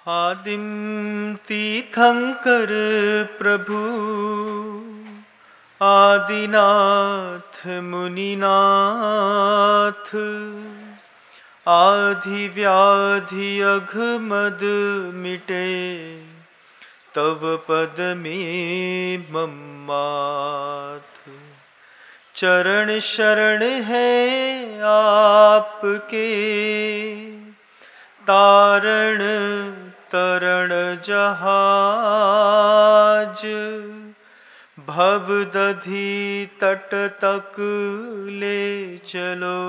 आदिम तीर्थंकर प्रभु आदिनाथ मुनिनाथ आधि व्याधि अघमद मिटे तव पद में मम्माथ। चरण शरण है आपके तारण तरण जहाज भव दधि तट तक ले चलो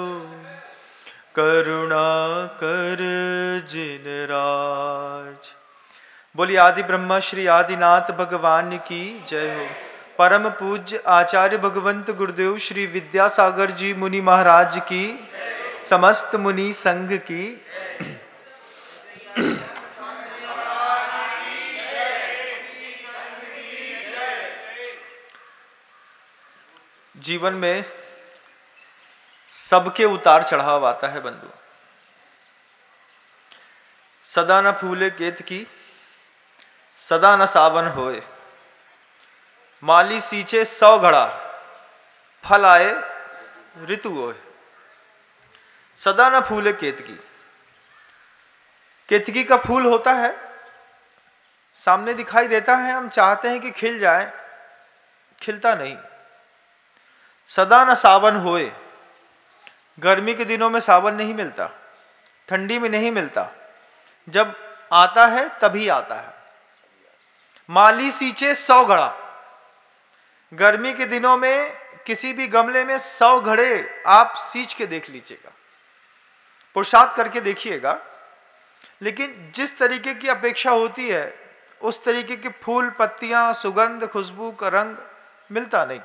करुणा कर जिन राज। बोलिए आदि ब्रह्मा श्री आदिनाथ भगवान की जय हो। परम पूज्य आचार्य भगवंत गुरुदेव श्री विद्यासागर जी मुनि महाराज की, समस्त मुनि संघ की। जीवन में सबके उतार चढ़ाव आता है बंधु। सदा न फूले केतकी सदा न सावन होए, माली सींचे 100 घड़ा फल आए ऋतु होए। सदा न फूले केतकी, केतकी का फूल होता है, सामने दिखाई देता है, हम चाहते हैं कि खिल जाए, खिलता नहीं। सदा न सावन होए, गर्मी के दिनों में सावन नहीं मिलता, ठंडी में नहीं मिलता, जब आता है तभी आता है। माली सींचे 100 घड़ा, गर्मी के दिनों में किसी भी गमले में 100 घड़े आप सींच के देख लीजिएगा, पुरुषार्थ करके देखिएगा, लेकिन जिस तरीके की अपेक्षा होती है उस तरीके के फूल, पत्तियां, सुगंध, खुशबू का रंग मिलता नहीं।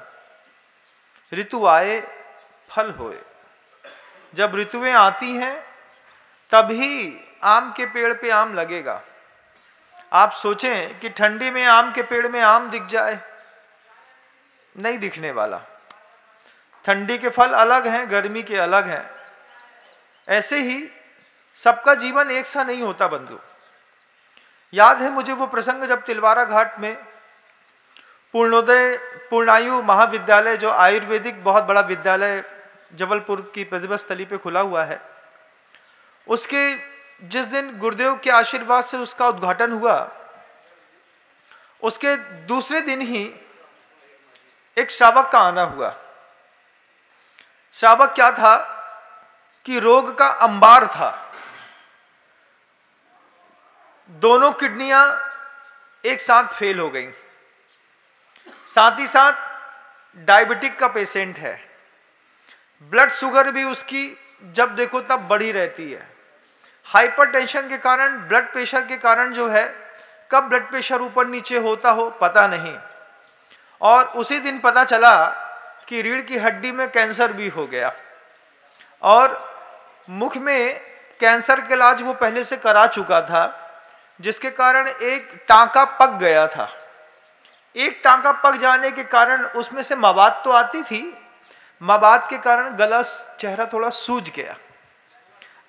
ऋतु आए फल होए, जब ऋतुएं आती हैं तभी आम के पेड़ पे आम लगेगा। आप सोचें कि ठंडी में आम के पेड़ में आम दिख जाए, नहीं दिखने वाला। ठंडी के फल अलग हैं, गर्मी के अलग हैं। ऐसे ही सबका जीवन एक सा नहीं होता बंधु। याद है मुझे वो प्रसंग जब तिलवारा घाट में पूर्णोदय पूर्णायु महाविद्यालय, जो आयुर्वेदिक बहुत बड़ा विद्यालय जबलपुर की प्रतिभा स्थली पे खुला हुआ है, उसके जिस दिन गुरुदेव के आशीर्वाद से उसका उद्घाटन हुआ, उसके दूसरे दिन ही एक श्रावक का आना हुआ। श्रावक क्या था कि रोग का अंबार था, दोनों किडनियां एक साथ फेल हो गई, साथ ही साथ डायबिटिक का पेशेंट है, ब्लड शुगर भी उसकी जब देखो तब बढ़ी रहती है, हाइपरटेंशन के कारण, ब्लड प्रेशर के कारण जो है, कब ब्लड प्रेशर ऊपर नीचे होता हो पता नहीं। और उसी दिन पता चला कि रीढ़ की हड्डी में कैंसर भी हो गया, और मुख में कैंसर का इलाज वो पहले से करा चुका था, जिसके कारण एक टांका पक गया था। एक टांका पक जाने के कारण उसमें से मवाद तो आती थी, मवाद के कारण गला, चेहरा थोड़ा सूज गया।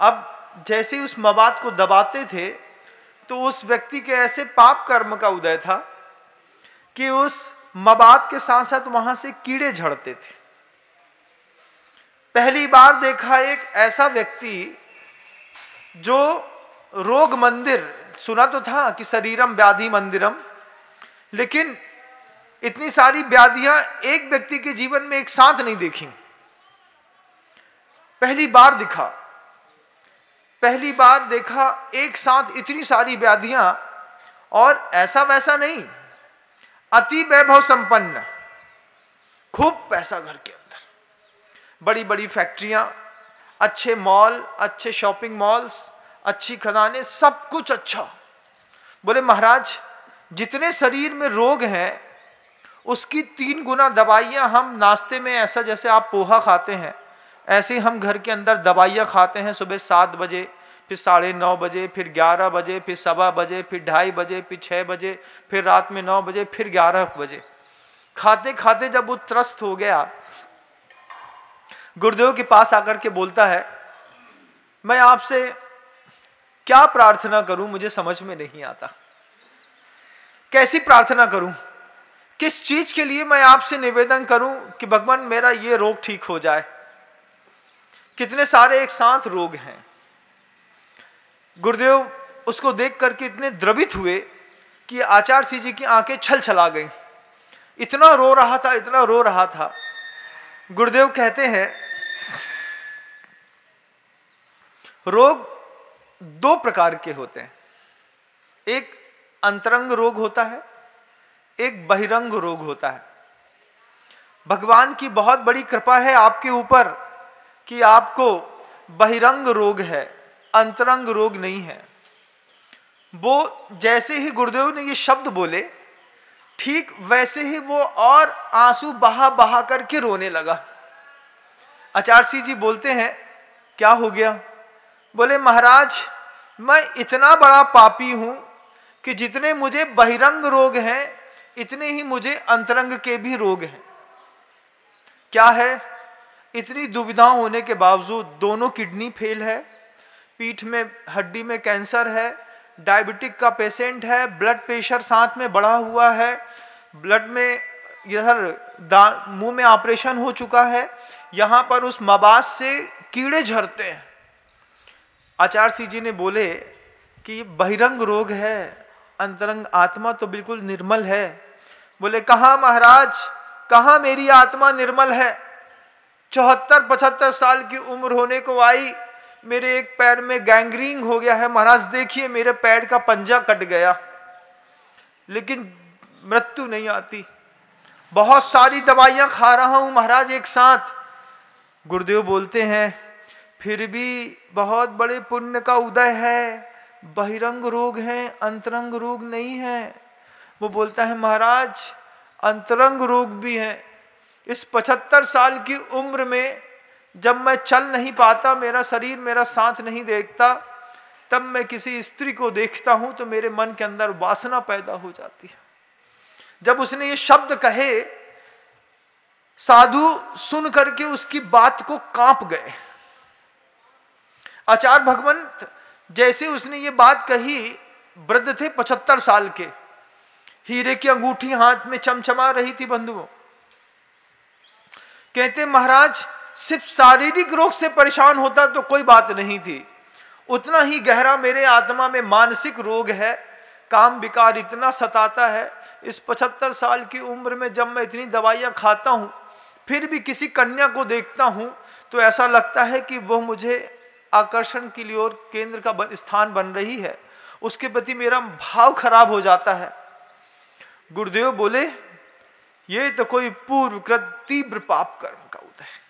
अब जैसे ही उस मवाद को दबाते थे तो उस व्यक्ति के ऐसे पाप कर्म का उदय था कि उस मवाद के साथ साथ वहां से कीड़े झड़ते थे। पहली बार देखा एक ऐसा व्यक्ति जो रोग मंदिर, सुना तो था कि शरीरम व्याधि मंदिरम, लेकिन इतनी सारी व्याधियां एक व्यक्ति के जीवन में एक साथ नहीं देखी। पहली बार दिखा, पहली बार देखा एक साथ इतनी सारी व्याधियां, और ऐसा वैसा नहीं, अति वैभव संपन्न, खूब पैसा घर के अंदर, बड़ी बड़ी फैक्ट्रियां, अच्छे मॉल, अच्छे शॉपिंग मॉल्स, अच्छी खदानें, सब कुछ अच्छा। बोले महाराज, जितने शरीर में रोग हैं उसकी 3 गुना दवाइयां हम नाश्ते में, ऐसा जैसे आप पोहा खाते हैं ऐसे हम घर के अंदर दवाइयां खाते हैं। सुबह 7 बजे, फिर 9:30 बजे, फिर 11 बजे, फिर 1:15 बजे, फिर 2:30 बजे, फिर 6 बजे, फिर रात में 9 बजे, फिर 11 बजे। खाते खाते जब वो त्रस्त हो गया, गुरुदेव के पास आकर के बोलता है, मैं आपसे क्या प्रार्थना करूं मुझे समझ में नहीं आता। कैसी प्रार्थना करूं, किस चीज के लिए मैं आपसे निवेदन करूं कि भगवान मेरा ये रोग ठीक हो जाए। कितने सारे एक साथ रोग हैं। गुरुदेव उसको देख करके इतने द्रवित हुए कि आचार्य सिंह जी की आंखें छल छला गईं। इतना रो रहा था, इतना रो रहा था। गुरुदेव कहते हैं रोग दो प्रकार के होते हैं, एक अंतरंग रोग होता है, एक बहिरंग रोग होता है। भगवान की बहुत बड़ी कृपा है आपके ऊपर कि आपको बहिरंग रोग है, अंतरंग रोग नहीं है। वो जैसे ही गुरुदेव ने ये शब्द बोले, ठीक वैसे ही वो और आंसू बहा बहा करके रोने लगा। आचार्य सिंह जी बोलते हैं क्या हो गया? बोले महाराज मैं इतना बड़ा पापी हूं कि जितने मुझे बहिरंग रोग हैं इतने ही मुझे अंतरंग के भी रोग हैं। क्या है? इतनी दुविधा होने के बावजूद दोनों किडनी फेल है, पीठ में हड्डी में कैंसर है, डायबिटिक का पेशेंट है, ब्लड प्रेशर साथ में बढ़ा हुआ है, ब्लड में इधर मुंह में ऑपरेशन हो चुका है, यहाँ पर उस मबास से कीड़े झरते हैं। आचार्य सिंह जी ने बोले कि बहिरंग रोग है, अंतरंग आत्मा तो बिल्कुल निर्मल है। बोले कहाँ महाराज, कहाँ मेरी आत्मा निर्मल है? 74-75 साल की उम्र होने को आई, मेरे एक पैर में गैंग्रीन हो गया है महाराज, देखिए मेरे पैर का पंजा कट गया, लेकिन मृत्यु नहीं आती। बहुत सारी दवाइयां खा रहा हूं महाराज एक साथ। गुरुदेव बोलते हैं फिर भी बहुत बड़े पुण्य का उदय है, बहिरंग रोग है, अंतरंग रोग नहीं है। वो बोलता है महाराज अंतरंग रोग भी है। इस 75 साल की उम्र में जब मैं चल नहीं पाता, मेरा शरीर मेरा साथ नहीं देखता, तब मैं किसी स्त्री को देखता हूं तो मेरे मन के अंदर वासना पैदा हो जाती है। जब उसने ये शब्द कहे, साधु सुन करके उसकी बात को कांप गए। आचार्य भगवंत जैसे उसने ये बात कही, वृद्ध थे 75 साल के, हीरे की अंगूठी हाथ में चमचमा रही थी बंधुओं। कहते महाराज सिर्फ शारीरिक रोग से परेशान होता तो कोई बात नहीं थी, उतना ही गहरा मेरे आत्मा में मानसिक रोग है, काम विकार इतना सताता है। इस 75 साल की उम्र में जब मैं इतनी दवाइयां खाता हूं, फिर भी किसी कन्या को देखता हूं तो ऐसा लगता है कि वह मुझे आकर्षण के लिए और केंद्र का स्थान बन रही है, उसके प्रति मेरा भाव खराब हो जाता है। गुरुदेव बोले ये तो कोई पूर्वकृत तीव्र पाप कर्म का उदय है।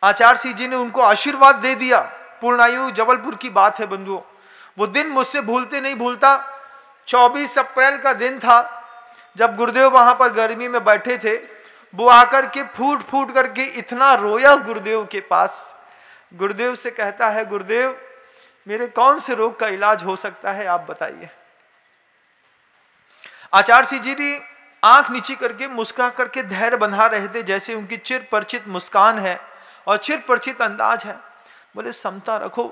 आचार्य सिंह जी ने उनको आशीर्वाद दे दिया। पूर्णायु जबलपुर की बात है बंधुओं, वो दिन मुझसे भूलते नहीं भूलता। 24 अप्रैल का दिन था जब गुरुदेव वहां पर गर्मी में बैठे थे। वो आकर के फूट फूट करके इतना रोया गुरुदेव के पास। गुरुदेव से कहता है गुरुदेव मेरे कौन से रोग का इलाज हो सकता है आप बताइए। आचार्य सिंह जी ने आंख नीची करके मुस्कुरा करके धैर्य बंधा रहे थे, जैसे उनकी चिर परिचित मुस्कान है और चिर परिचित अंदाज है। बोले समता रखो,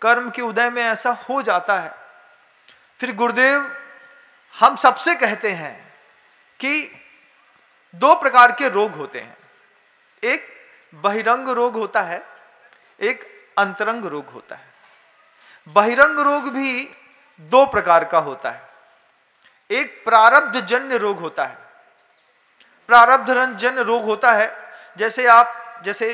कर्म के उदय में ऐसा हो जाता है। फिर गुरुदेव हम सबसे कहते हैं कि दो प्रकार के रोग होते हैं, एक बहिरंग रोग होता है, एक अंतरंग रोग होता है। बहिरंग रोग भी दो प्रकार का होता है। एक प्रारब्ध जन्य रोग होता है। प्रारब्ध जन्य रोग होता है जैसे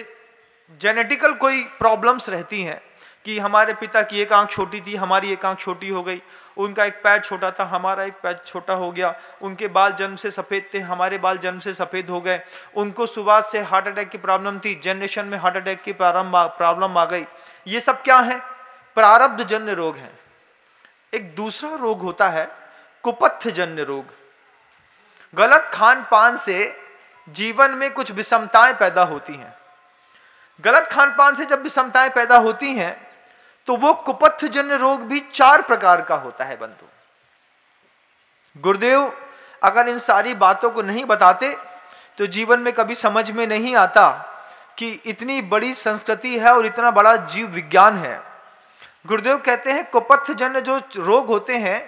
जेनेटिकल कोई प्रॉब्लम्स रहती हैं कि हमारे पिता की एक आंख छोटी थी, हमारी एक आंख छोटी हो गई, उनका एक पैर छोटा था, हमारा एक पैर छोटा हो गया, उनके बाल जन्म से सफ़ेद थे, हमारे बाल जन्म से सफ़ेद हो गए, उनको शुरुआत से हार्ट अटैक की प्रॉब्लम थी, जनरेशन में हार्ट अटैक की प्रॉब्लम आ गई। ये सब क्या है? प्रारब्ध जन्य रोग है। एक दूसरा रोग होता है कुपथ्य जन्य रोग। गलत खान पान से जीवन में कुछ विषमताएं पैदा होती हैं। गलत खान पान से जब विषमताएं पैदा होती हैं तो वो कुपथ्य जन्य रोग भी 4 प्रकार का होता है बंधु। गुरुदेव अगर इन सारी बातों को नहीं बताते तो जीवन में कभी समझ में नहीं आता कि इतनी बड़ी संस्कृति है और इतना बड़ा जीव विज्ञान है। गुरुदेव कहते हैं कुपथजन्य जो रोग होते हैं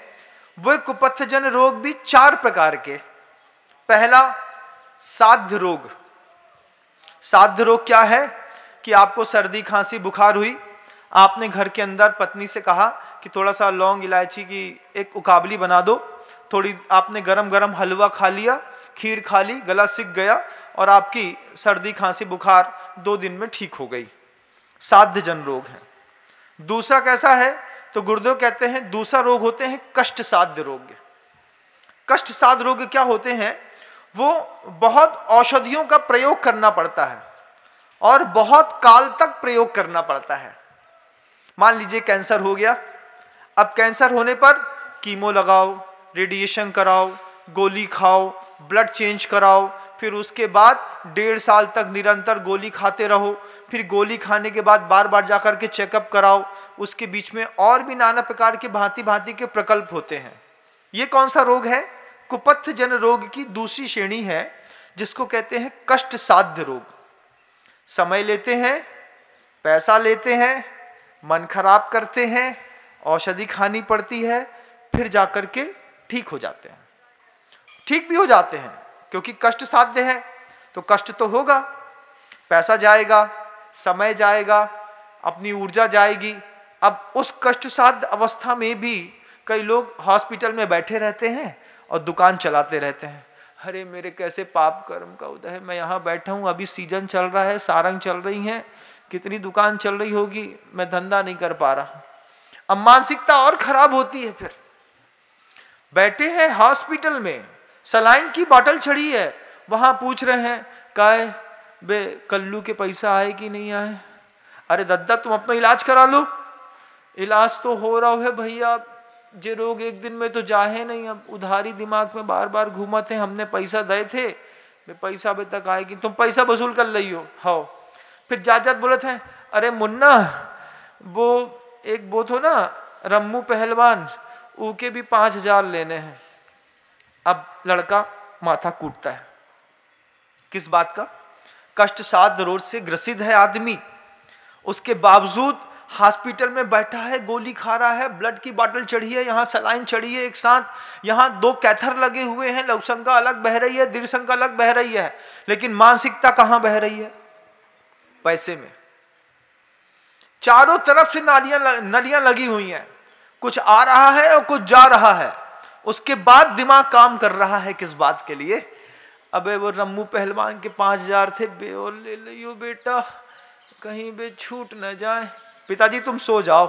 वो कुपथजन्य रोग भी 4 प्रकार के। पहला साध्य रोग। साध्य रोग क्या है कि आपको सर्दी खांसी बुखार हुई, आपने घर के अंदर पत्नी से कहा कि थोड़ा सा लौंग इलायची की एक उकाबली बना दो, थोड़ी आपने गरम गरम हलवा खा लिया, खीर खा ली, गला सिक गया और आपकी सर्दी खांसी बुखार 2 दिन में ठीक हो गई। साध्य जन रोग है। दूसरा कैसा है तो गुरुदेव कहते हैं दूसरा रोग होते हैं कष्ट साध्य रोग। कष्ट साध्य रोग क्या होते हैं? वो बहुत औषधियों का प्रयोग करना पड़ता है और बहुत काल तक प्रयोग करना पड़ता है। मान लीजिए कैंसर हो गया, अब कैंसर होने पर कीमो लगाओ, रेडिएशन कराओ, गोली खाओ, ब्लड चेंज कराओ, फिर उसके बाद 1.5 साल तक निरंतर गोली खाते रहो, फिर गोली खाने के बाद बार बार जाकर के चेकअप कराओ, उसके बीच में और भी नाना प्रकार के भांति भांति के प्रकल्प होते हैं। ये कौन सा रोग है? कुपथजन रोग की दूसरी श्रेणी है जिसको कहते हैं कष्ट साध्य रोग। समय लेते हैं, पैसा लेते हैं, मन खराब करते हैं, औषधि खानी पड़ती है, फिर जाकर के ठीक हो जाते हैं। ठीक भी हो जाते हैं क्योंकि कष्ट साध्य है तो कष्ट तो होगा, पैसा जाएगा, समय जाएगा, अपनी ऊर्जा जाएगी। अब उस कष्ट साध्य अवस्था में भी कई लोग हॉस्पिटल में बैठे रहते हैं और दुकान चलाते रहते हैं। अरे मेरे कैसे पाप कर्म का उदय है, मैं यहाँ बैठा हूँ, अभी सीजन चल रहा है, सारंग चल रही है, कितनी दुकान चल रही होगी, मैं धंधा नहीं कर पा रहा। अब मानसिकता और खराब होती है। फिर बैठे हैं हॉस्पिटल में, सलाइन की बोतल चढ़ी है, वहां पूछ रहे हैं काय बे कल्लू के पैसा आए कि नहीं आए। अरे दद्दा तुम अपना इलाज करा लो, इलाज तो हो रहा है भैया, जे रोग एक दिन में तो जाहे नहीं, अब उधारी दिमाग में बार बार घूमते हैं, हमने पैसा दे थे, पैसा अभी तक आएगी, तुम पैसा वसूल कर रही हो। हाँ, फिर जात बोले थे अरे मुन्ना वो तो ना रम्मू पहलवान, ऊके भी 5,000 लेने हैं। अब लड़का माथा कूटता है, किस बात का? कष्ट साध्य रोग से ग्रसित है आदमी, उसके बावजूद हॉस्पिटल में बैठा है, गोली खा रहा है, ब्लड की बोतल चढ़ी है, यहाँ सलाइन चढ़ी है एक साथ, यहाँ 2 कैथर लगे हुए हैं, लवशंका अलग बह रही है, दीर्घशंका अलग बह रही है, लेकिन मानसिकता कहाँ बह रही है? पैसे में। चारों तरफ से नलियां लगी हुई हैं, कुछ आ रहा है और कुछ जा रहा है। उसके बाद दिमाग काम कर रहा है किस बात के लिए? अबे वो रम्मू पहलवान के 5,000 थे, बेओ ले लियो बेटा, कहीं बे छूट न जाए। पिताजी तुम सो जाओ।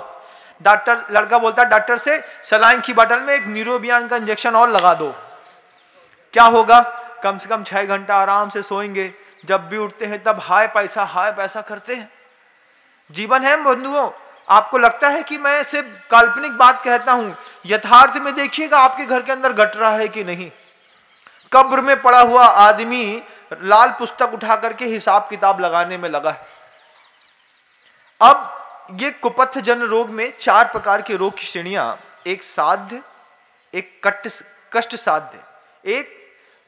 डॉक्टर, लड़का बोलता है डॉक्टर से सलाइन की बोतल में एक न्यूरोबियान का इंजेक्शन और लगा दो। क्या होगा? कम से कम 6 घंटा आराम से सोएंगे, जब भी उठते हैं तब हाय पैसा करते हैं। जीवन है बंधुओं। आपको लगता है कि मैं सिर्फ काल्पनिक बात कहता हूं, यथार्थ में देखिएगा आपके घर के अंदर घट रहा है कि नहीं। कब्र में पड़ा हुआ आदमी लाल पुस्तक उठा करके हिसाब किताब लगाने में लगा है। अब ये कुपथजन रोग में 4 प्रकार के रोग की श्रेणियां, एक साध्य, एक कष्ट साध्य, एक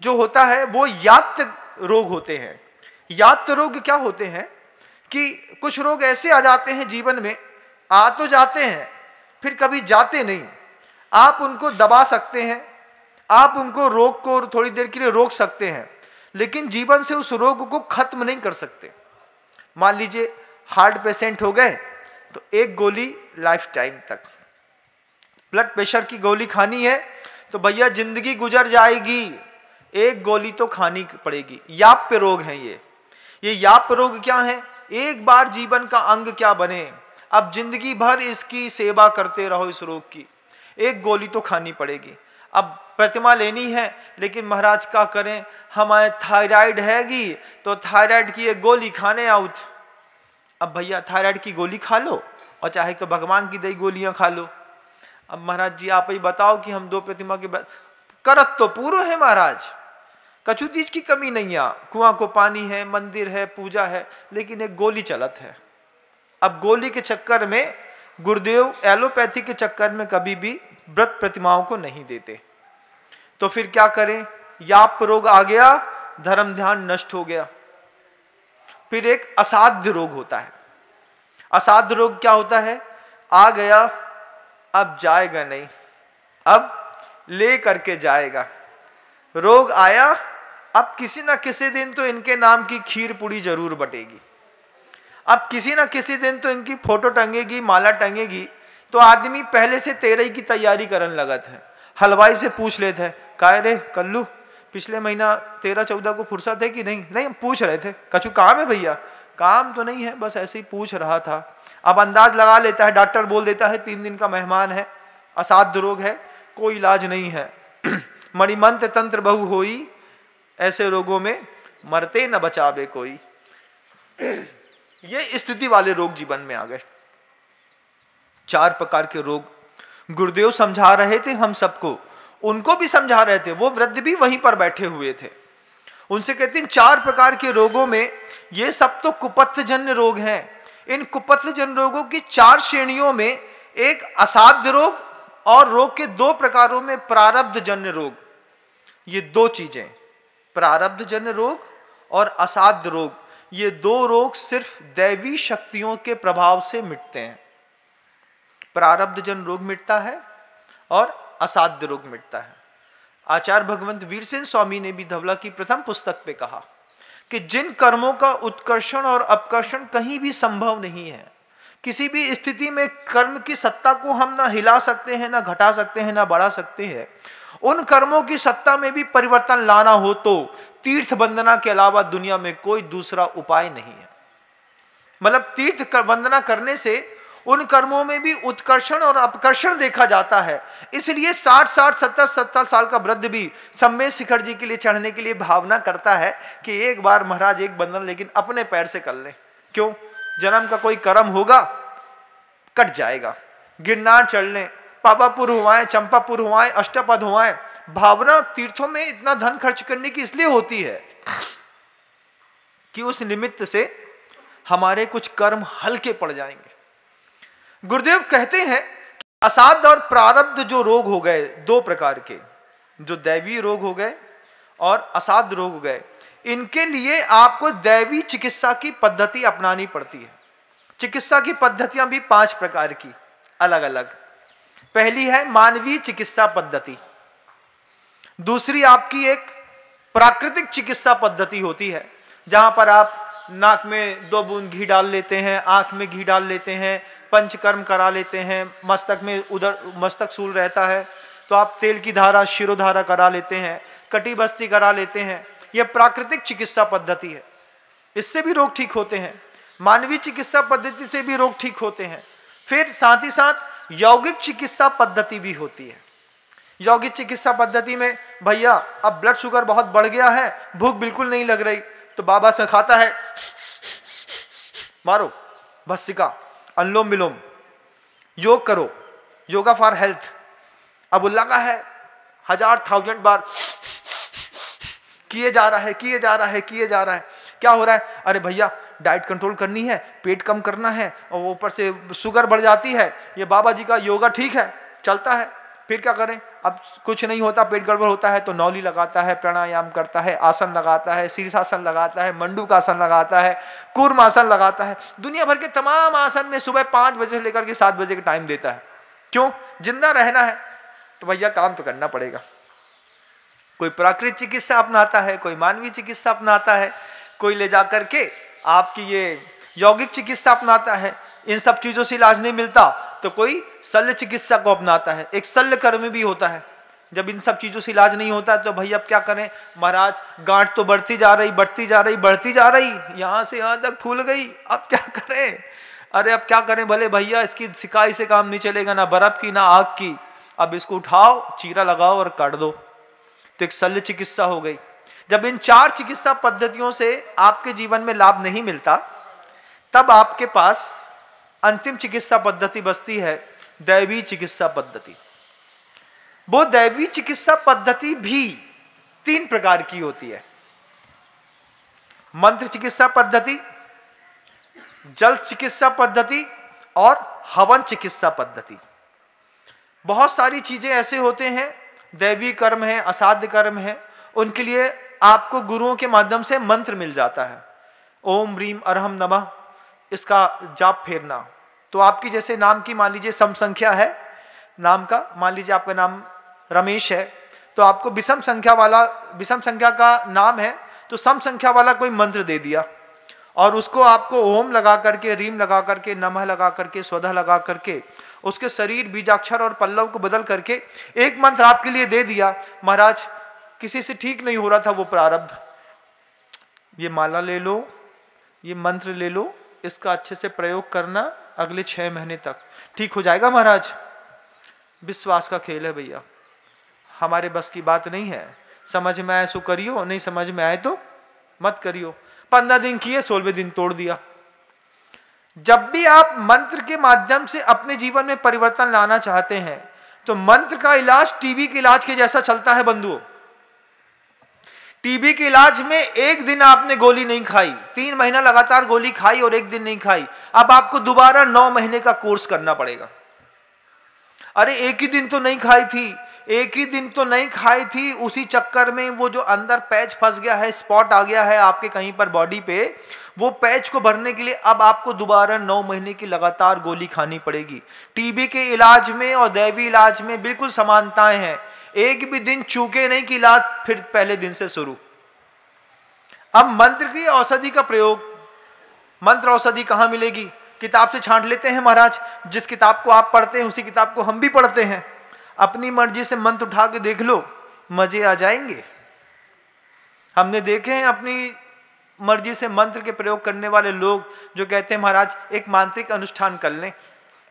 जो होता है वो यात्य रोग होते हैं। यात्य रोग क्या होते हैं कि कुछ रोग ऐसे आ जाते हैं जीवन में, आ तो जाते हैं फिर कभी जाते नहीं। आप उनको दबा सकते हैं, आप उनको रोग को थोड़ी देर के लिए रोक सकते हैं, लेकिन जीवन से उस रोग को खत्म नहीं कर सकते। मान लीजिए हार्ट पेशेंट हो गए तो एक गोली लाइफ टाइम तक, ब्लड प्रेशर की गोली खानी है तो भैया जिंदगी गुजर जाएगी, एक गोली तो खानी पड़ेगी। याप्य रोग है ये याप्य रोग क्या है? एक बार जीवन का अंग क्या बने, अब जिंदगी भर इसकी सेवा करते रहो इस रोग की, एक गोली तो खानी पड़ेगी। अब प्रतिमा लेनी है, लेकिन महाराज क्या करें, हमारे थायराइड हैगी तो थायराइड की एक गोली खाने आउट। अब भैया थायराइड की गोली खा लो और चाहे तो भगवान की दई गोलियां खा लो। अब महाराज जी आप ही बताओ कि हम 2 प्रतिमा के करत तो पूरा है महाराज, कछु चीज की कमी नहीं है, कुआं को पानी है, मंदिर है, पूजा है, लेकिन एक गोली चलत है। अब गोली के चक्कर में गुरुदेव एलोपैथी के चक्कर में कभी भी व्रत प्रतिमाओं को नहीं देते, तो फिर क्या करें? याप रोग आ गया, धर्म ध्यान नष्ट हो गया। फिर एक असाध्य रोग होता है। असाध्य रोग क्या होता है आ गया अब जाएगा नहीं, अब ले करके जाएगा। रोग आया अब किसी ना किसी दिन तो इनके नाम की खीर पूड़ी जरूर बटेगी, अब किसी ना किसी दिन तो इनकी फोटो टंगेगी, माला टंगेगी। तो आदमी पहले से तेरह की तैयारी करने लगा था। हलवाई से पूछ लेते हैं, काहे रे कल्लू पिछले महीना 13-14 को फुर्सत है कि नहीं? नहीं, हम पूछ रहे थे। कछु काम है भैया? काम तो नहीं है, बस ऐसे ही पूछ रहा था। अब अंदाज लगा लेता है, डॉक्टर बोल देता है 3 दिन का मेहमान है, असाध्य रोग है, कोई इलाज नहीं है। मणिमंत्र तंत्र बहु होई, ऐसे रोगों में मरते न बचावे कोई। ये स्थिति वाले रोग जीवन में आ गए। 4 प्रकार के रोग गुरुदेव समझा रहे थे हम सबको, उनको भी समझा रहे थे। वो वृद्ध भी वहीं पर बैठे हुए थे। उनसे कहते हैं 4 प्रकार के रोगों में ये सब तो कुपथजन्य रोग हैं। इन कुपथजन्य रोगों की 4 श्रेणियों में एक असाध्य रोग और रोग के 2 प्रकारों में प्रारब्धजन्य रोग। ये 2 चीजें, प्रारब्धजन्य रोग और असाध्य रोग, ये 2 रोग सिर्फ दैवी शक्तियों के प्रभाव से मिटते हैं। प्रारब्धजन्य रोग मिटता है और असाध्य रोग मिटता है। आचार्य भगवंत वीर सेन स्वामी ने भी धवला की प्रथम पुस्तक पे कहा कि जिन कर्मों का उत्कर्षण और अपकर्षण कहीं भी संभव नहीं है, किसी भी स्थिति में कर्म की सत्ता को हम ना हिला सकते हैं, ना घटा सकते हैं, ना बढ़ा सकते हैं, उन कर्मों की सत्ता में भी परिवर्तन लाना हो तो तीर्थ वंदना के अलावा दुनिया में कोई दूसरा उपाय नहीं है। मतलब तीर्थ वंदना करने से उन कर्मों में भी उत्कर्षण और अपकर्षण देखा जाता है। इसलिए 60-60, 70-70 साल का वृद्ध भी सम्मेद शिखर जी के लिए चढ़ने के लिए भावना करता है कि एक बार महाराज एक बंधन लेकिन अपने पैर से कर ले। क्यों? जन्म का कोई कर्म होगा कट जाएगा। गिरनार चढ़ लें, पावापुर हुआएं, चंपापुर हुआएं, अष्टपद हुआएं। भावना तीर्थों में इतना धन खर्च करने की इसलिए होती है कि उस निमित्त से हमारे कुछ कर्म हल्के पड़ जाएंगे। गुरुदेव कहते हैं कि असाध्य और प्रारब्ध जो रोग हो गए 2 प्रकार के, जो दैवीय रोग हो गए और असाध्य रोग हो गए, इनके लिए आपको दैवी चिकित्सा की पद्धति अपनानी पड़ती है। चिकित्सा की पद्धतियां भी 5 प्रकार की अलग अलग। पहली है मानवीय चिकित्सा पद्धति, दूसरी आपकी एक प्राकृतिक चिकित्सा पद्धति होती है जहां पर आप नाक में 2 बूंद घी डाल लेते हैं, आंख में घी डाल लेते हैं, पंचकर्म करा लेते हैं, मस्तक में उधर मस्तक सूल रहता है तो आप तेल की धारा शिरोधारा करा लेते हैं, कटी बस्ती करा लेते हैं। यह प्राकृतिक चिकित्सा पद्धति है, इससे भी रोग ठीक होते हैं। मानवीय चिकित्सा पद्धति से भी रोग ठीक होते हैं। फिर साथ ही साथ यौगिक चिकित्सा पद्धति भी होती है। यौगिक चिकित्सा पद्धति में भैया अब ब्लड शुगर बहुत बढ़ गया है, भूख बिल्कुल नहीं लग रही, तो बाबा से खाता है, मारो भस्सिका, अनुलोम विलोम, योग करो, योगा फॉर हेल्थ। अब लगा है 1000-1000 बार किए जा रहा है, किए जा रहा है, किए जा रहा है। क्या हो रहा है? अरे भैया डाइट कंट्रोल करनी है, पेट कम करना है, और ऊपर से शुगर बढ़ जाती है। ये बाबा जी का योगा ठीक है, चलता है। फिर क्या करें? अब कुछ नहीं होता, पेट गड़बड़ होता है तो नौली लगाता है, प्राणायाम करता है, आसन लगाता है, शीर्षासन लगाता है, मंडूकासन लगाता है, कूर्मासन लगाता है। दुनिया भर के तमाम आसन में सुबह 5 बजे से लेकर के 7 बजे का टाइम देता है। क्यों? जिंदा रहना है तो भैया काम तो करना पड़ेगा। कोई प्राकृतिक चिकित्सा अपनाता है, कोई मानवीय चिकित्सा अपनाता है, कोई ले जा करके आपकी ये यौगिक चिकित्सा अपनाता है। इन सब चीजों से इलाज नहीं मिलता तो कोई शल्य चिकित्सा को अपनाता है। एक शल्य कर्म भी होता है। जब इन सब चीजों से इलाज नहीं होता तो भैया अब क्या करें? महाराज गांठ तो बढ़ती जा रही, बढ़ती जा रही, बढ़ती जा रही, यहां से यहां तक फूल गई, अब क्या करें? अरे अब क्या करें? भले भैया इसकी सिकाई से काम नहीं चलेगा, ना बर्फ की ना आग की, अब इसको उठाओ, चीरा लगाओ और काट दो। तो एक शल्य चिकित्सा हो गई। जब इन 4 चिकित्सा पद्धतियों से आपके जीवन में लाभ नहीं मिलता तब आपके पास अंतिम चिकित्सा पद्धति बचती है, दैवी चिकित्सा पद्धति। वो दैवी चिकित्सा पद्धति भी 3 प्रकार की होती है। मंत्र चिकित्सा पद्धति, जल चिकित्सा पद्धति और हवन चिकित्सा पद्धति। बहुत सारी चीजें ऐसे होते हैं, दैवी कर्म है, असाध्य कर्म है, उनके लिए आपको गुरुओं के माध्यम से मंत्र मिल जाता है। ओम ह्रीम अरहम नमः, इसका जाप फेरना, तो आपकी जैसे नाम की मान लीजिए सम संख्या है नाम का, मान लीजिए आपका नाम रमेश है, तो आपको विषम संख्या का नाम है, तो सम संख्या वाला कोई मंत्र दे दिया और उसको आपको ओम लगा करके, रीम लगा करके, नमः लगा करके, स्वधा लगा करके, उसके शरीर, बीजाक्षर और पल्लव को बदल करके एक मंत्र आपके लिए दे दिया। महाराज किसी से ठीक नहीं हो रहा था वो प्रारब्ध, ये माला ले लो, ये मंत्र ले लो, इसका अच्छे से प्रयोग करना, अगले 6 महीने तक ठीक हो जाएगा महाराज। विश्वास का खेल है भैया, हमारे बस की बात नहीं है। समझ में आए सो करियो, नहीं समझ में आए तो मत करियो। 15 दिन किए, 16वें दिन तोड़ दिया। जब भी आप मंत्र के माध्यम से अपने जीवन में परिवर्तन लाना चाहते हैं तो मंत्र का इलाज टीबी के इलाज के जैसा चलता है बंधुओं। टीबी के इलाज में एक दिन आपने गोली नहीं खाई, 3 महीना लगातार गोली खाई और एक दिन नहीं खाई, अब आपको दोबारा 9 महीने का कोर्स करना पड़ेगा। अरे एक ही दिन तो नहीं खाई थी, एक ही दिन तो नहीं खाई थी, उसी चक्कर में वो जो अंदर पैच फंस गया है, स्पॉट आ गया है आपके कहीं पर बॉडी पे, वो पैच को भरने के लिए अब आपको दोबारा 9 महीने की लगातार गोली खानी पड़ेगी। टीबी के इलाज में और दैवी इलाज में बिल्कुल समानताएं हैं, एक भी दिन चूके नहीं कि इलाज फिर पहले दिन से शुरू। अब मंत्र की औषधि का प्रयोग, मंत्र औषधि कहां मिलेगी? किताब से छांट लेते हैं महाराज, जिस किताब को आप पढ़ते हैं उसी किताब को हम भी पढ़ते हैं। अपनी मर्जी से मंत्र उठा के देख लो, मजे आ जाएंगे। हमने देखे हैं अपनी मर्जी से मंत्र के प्रयोग करने वाले लोग जो कहते हैं महाराज एक मांत्रिक अनुष्ठान कर लें।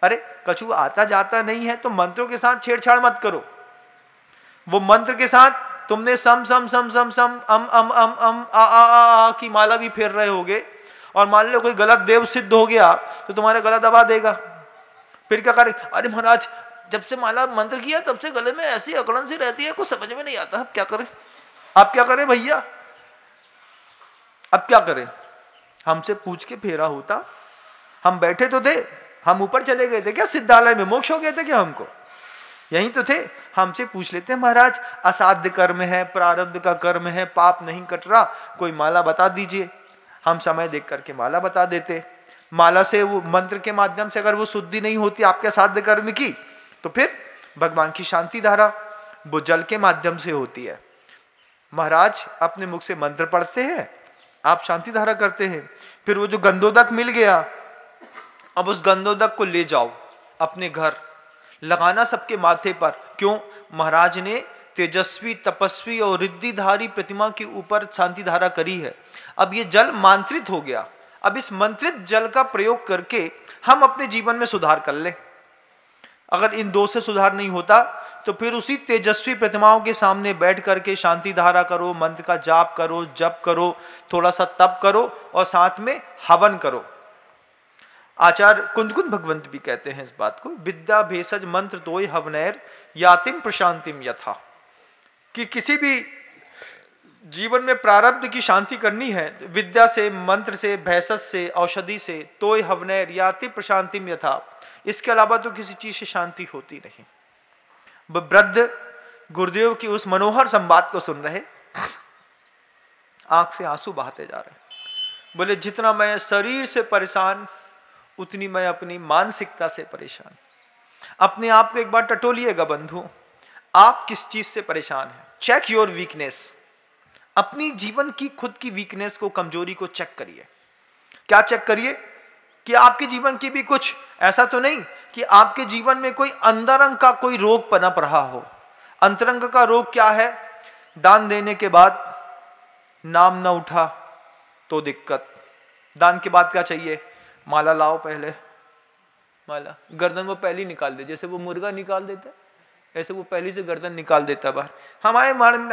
अरे कछु आता जाता नहीं है तो मंत्रों के साथ छेड़छाड़ मत करो। वो मंत्र के साथ तुमने सम सम सम सम सम अम आ की माला भी फेर रहे होगे और मान लो कोई गलत देव सिद्ध हो गया तो तुम्हारा गला दबा देगा। फिर क्या करें? अरे महाराज जब से माला मंत्र किया तब से गले में ऐसी अकड़न सी रहती है, कुछ समझ में नहीं आता। अब क्या करें? आप क्या करें भैया? अब क्या करें? हमसे पूछ के फेरा होता, हम बैठे तो थे, हम ऊपर चले गए थे क्या? सिद्धालय में मोक्ष हो गए थे क्या? हमको यहीं तो थे। हमसे पूछ लेते हैं महाराज असाध्य कर्म है, प्रारब्ध का कर्म है, पाप नहीं कट रहा, कोई माला बता दीजिए। हम समय देख करके माला बता देते। माला से वो मंत्र के माध्यम से अगर वो शुद्धि नहीं होती आपके असाध्य कर्म की तो फिर भगवान की शांति धारा वो जल के माध्यम से होती है। महाराज अपने मुख से मंत्र पढ़ते हैं, आप शांति धारा करते हैं, फिर वो जो गंधोदक मिल गया अब उस गंधोदक को ले जाओ अपने घर, लगाना सबके माथे पर। क्यों? महाराज ने तेजस्वी तपस्वी और रिद्धिधारी प्रतिमा के ऊपर शांति धारा करी है। अब ये जल मंत्रित हो गया, अब इस मंत्रित जल का प्रयोग करके हम अपने जीवन में सुधार कर लें। अगर इन दो से सुधार नहीं होता तो फिर उसी तेजस्वी प्रतिमाओं के सामने बैठ करके शांति धारा करो, मंत्र का जाप करो, जप करो, थोड़ा सा तप करो और साथ में हवन करो। आचार्य कुंदकुंद भगवंत भी कहते हैं इस बात को, विद्या भेषज मंत्र तोय हवनैर यातिम प्रशांतिम यथा, कि किसी भी जीवन में प्रारब्ध की शांति करनी है विद्या से, मंत्र से, भेषज से, औषधि से, तोय हवनैर याति प्रशांतिम यथा, इसके अलावा तो किसी चीज से शांति होती नहीं। वृद्ध गुरुदेव की उस मनोहर संवाद को सुन रहे, आंख से आंसू बहाते जा रहे, बोले जितना मैं शरीर से परेशान उतनी मैं अपनी मानसिकता से परेशान। अपने आप को एक बार टटोलिएगा बंधु, आप किस चीज से परेशान हैं? Check your weakness. अपनी जीवन की खुद की वीकनेस को, कमजोरी को चेक करिए। क्या चेक करिए? कि आपके जीवन की भी कुछ ऐसा तो नहीं कि आपके जीवन में कोई अंतरंग का कोई रोग पनप रहा हो। अंतरंग का रोग क्या है? दान देने के बाद नाम न उठा तो दिक्कत। दान के बाद क्या चाहिए? माला लाओ, पहले माला, गर्दन वो पहले निकाल दे, जैसे वो मुर्गा निकाल देता है ऐसे वो पहली से गर्दन निकाल देता बाहर।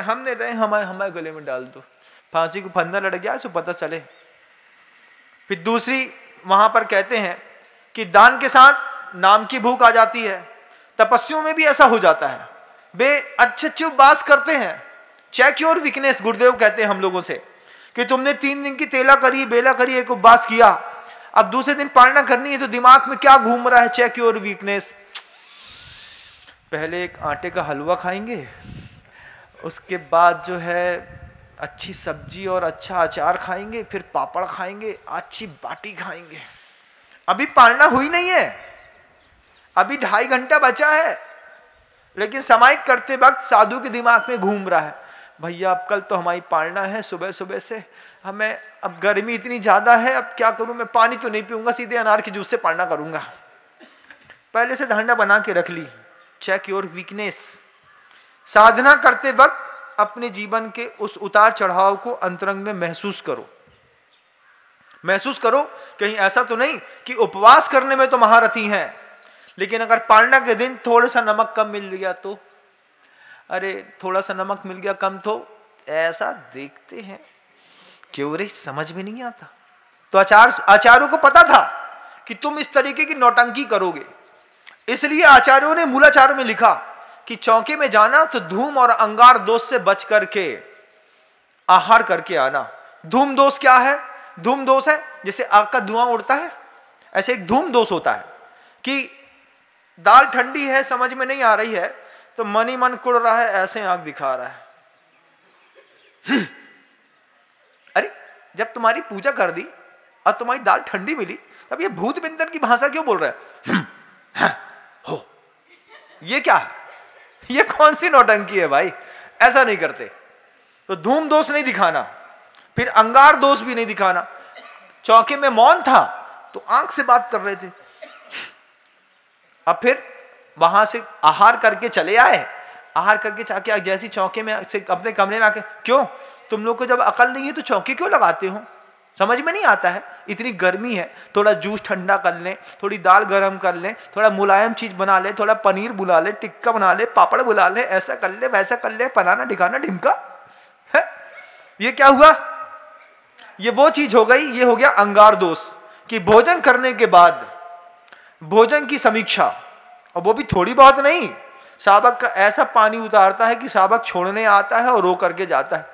हमने रहे हमारे गले में डाल दो, फांसी को फंदा लड़ गया सो पता चले। फिर दूसरी वहां पर कहते हैं कि दान के साथ नाम की भूख आ जाती है। तपस्वियों में भी ऐसा हो जाता है, वे अच्छे उपवास करते हैं। चेक योर वीकनेस, गुरुदेव कहते हैं हम लोगों से कि तुमने 3 दिन की तेला करी, बेला करी, एक उपवास किया, अब दूसरे दिन पालना करनी है तो दिमाग में क्या घूम रहा है? Check your weakness. पहले एक आटे का हलवा खाएंगे, उसके बाद जो है अच्छी सब्जी और अच्छा अचार खाएंगे, फिर पापड़ खाएंगे, अच्छी बाटी खाएंगे, अभी पालना हुई नहीं है, अभी 2.5 घंटा बचा है, लेकिन समाहित करते वक्त साधु के दिमाग में घूम रहा है, भैया अब कल तो हमारी पालना है सुबह सुबह से, हमें अब गर्मी इतनी ज्यादा है, अब क्या करूं, मैं पानी तो नहीं पीऊंगा, सीधे अनार के जूस से पालना करूंगा। पहले से धारणा बना के रख ली। Check your weakness. साधना करते वक्त अपने जीवन के उस उतार चढ़ाव को अंतरंग में महसूस करो, महसूस करो। कहीं ऐसा तो नहीं कि उपवास करने में तो महारथी हैं, लेकिन अगर पालना के दिन थोड़ा सा नमक कम मिल गया तो, अरे थोड़ा सा नमक मिल गया कम तो ऐसा देखते हैं, क्यों रे समझ में नहीं आता। तो आचार्यों को पता था कि तुम इस तरीके की नौटंकी करोगे, इसलिए आचार्यों ने मूलाचार में लिखा कि चौके में जाना तो धूम और अंगार दोष से बच करके आहार करके आना। धूम दोष क्या है? धूम दोष है जैसे आग का धुआं उड़ता है, ऐसे एक धूम दोष होता है कि दाल ठंडी है, समझ में नहीं आ रही है, तो मन ही मन कुड़ रहा है, ऐसे आंख दिखा रहा है। अरे जब तुम्हारी पूजा कर दी और तुम्हारी दाल ठंडी मिली, तब ये भूत बिंदर की भाषा क्यों बोल रहे हैं? हो, ये क्या है? ये कौन सी नौटंकी है भाई? ऐसा नहीं करते। तो धूम दोष नहीं दिखाना, फिर अंगार दोष भी नहीं दिखाना। चौके में मौन था तो आंख से बात कर रहे थे, अब फिर वहां से आहार करके चले आए। आहार करके जाके जैसी चौके में से अपने कमरे में आके, क्यों तुम लोग को जब अकल नहीं है तो चौके क्यों लगाते हो? समझ में नहीं आता है? इतनी गर्मी है, थोड़ा जूस ठंडा कर लें, थोड़ी दाल गरम कर लें, थोड़ा मुलायम चीज बना ले, थोड़ा पनीर बुला ले, टिक्का बना ले, पापड़ बुला ले, ऐसा कर ले वैसा कर ले, फलाना ढिकाना ढिमका है। ये क्या हुआ? ये वो चीज हो गई, ये हो गया अंगार दोष कि भोजन करने के बाद भोजन की समीक्षा, और वो भी थोड़ी बहुत नहीं, शावक का ऐसा पानी उतारता है कि शावक छोड़ने आता है और रो करके जाता है,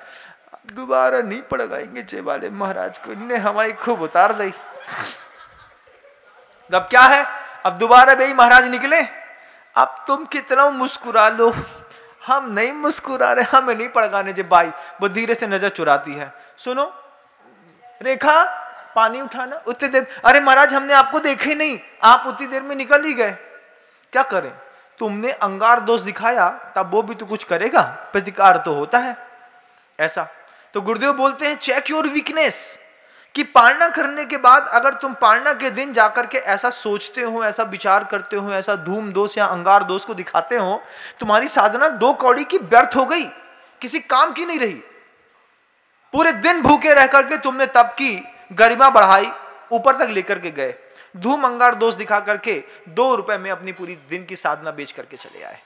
दोबारा नहीं पड़गाएंगे चे वाले महाराज को, इनने हमारी खूब उतार दी। अब क्या है? अब दोबारा भाई महाराज निकले, अब तुम कितना मुस्कुरा लो, हम नहीं मुस्कुरा रहे, हमें नहीं पड़गाने जे भाई। वो धीरे से नजर चुराती है, सुनो रेखा पानी उठाना। उतनी देर, अरे महाराज हमने आपको देखे नहीं, आप उतनी देर में निकल ही गए। क्या करें? तुमने अंगार दोष दिखाया, तब वो भी तो कुछ करेगा, प्रतिकार तो होता है ऐसा। तो गुरुदेव बोलते हैं चेक योर वीकनेस, कि पालना करने के बाद अगर तुम पालना के दिन जाकर के ऐसा सोचते हो, ऐसा विचार करते हो, ऐसा धूम दोष या अंगार दोष को दिखाते हो, तुम्हारी साधना 2 कौड़ी की व्यर्थ हो गई, किसी काम की नहीं रही। पूरे दिन भूखे रह करके तुमने तप की, गरिमा बढ़ाई, ऊपर तक लेकर के गए, धूम अंगार दोष दिखा करके 2 रुपए में अपनी पूरी दिन की साधना बेच करके चले आए।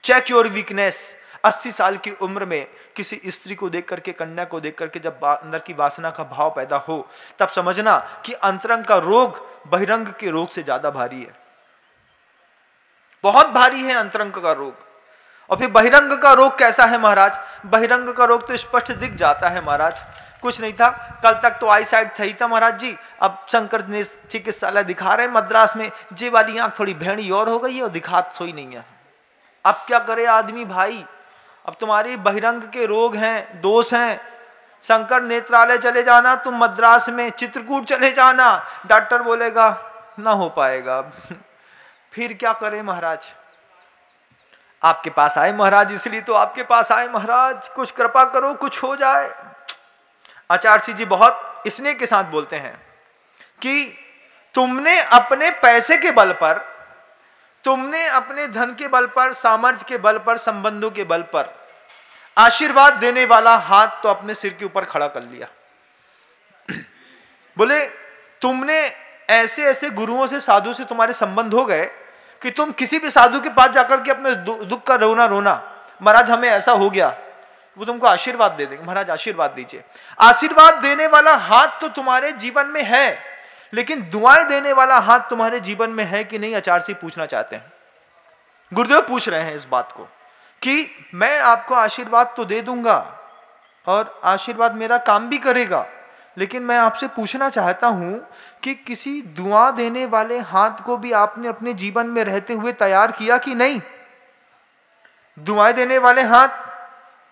Check your weakness. 80 साल की उम्र में किसी स्त्री को देख करके, कन्या को देख करके जब अंदर की वासना का भाव पैदा हो, तब समझना कि अंतरंग का रोग बहिरंग के रोग से ज्यादा भारी है, बहुत भारी है अंतरंग का रोग। और फिर बहिरंग का रोग कैसा है महाराज? बहिरंग का रोग तो स्पष्ट दिख जाता है महाराज। कुछ नहीं था, कल तक तो आई साइड सही था महाराज जी, अब शंकर ने चिकित्सालय दिखा रहे हैं मद्रास में, जे वाली आंख थोड़ी भेड़ी और हो गई है और दिखात सोई नहीं है। अब क्या करे आदमी भाई? अब तुम्हारी बहिरंग के रोग हैं, दोष हैं। शंकर नेत्रालय चले जाना, तुम मद्रास में चित्रकूट चले जाना, डॉक्टर बोलेगा ना हो पाएगा। फिर क्या करे महाराज? आपके पास आए महाराज, इसलिए तो आपके पास आए महाराज, कुछ कृपा करो, कुछ हो जाए। आचार्य सिंह जी बहुत स्नेह के साथ बोलते हैं कि तुमने अपने पैसे के बल पर, तुमने अपने धन के बल पर, सामर्थ्य के बल पर, संबंधों के बल पर आशीर्वाद देने वाला हाथ तो अपने सिर के ऊपर खड़ा कर लिया। बोले तुमने ऐसे ऐसे गुरुओं से, साधु से तुम्हारे संबंध हो गए कि तुम किसी भी साधु के पास जाकर के अपने दुख का रोना रोना, महाराज हमें ऐसा हो गया, वो तुमको आशीर्वाद दे देंगे, महाराज आशीर्वाद दीजिए। आशीर्वाद देने वाला हाथ तो तुम्हारे जीवन में है, लेकिन दुआएं देने वाला हाथ तुम्हारे जीवन में है कि नहीं? आचार्य से पूछना चाहते हैं। गुरुदेव पूछ रहे हैं इस बात को कि मैं आपको आशीर्वाद तो दे दूंगा और आशीर्वाद मेरा काम भी करेगा, लेकिन मैं आपसे पूछना चाहता हूं कि किसी दुआ देने वाले हाथ को भी आपने अपने जीवन में रहते हुए तैयार किया कि नहीं? दुआएं देने वाले हाथ,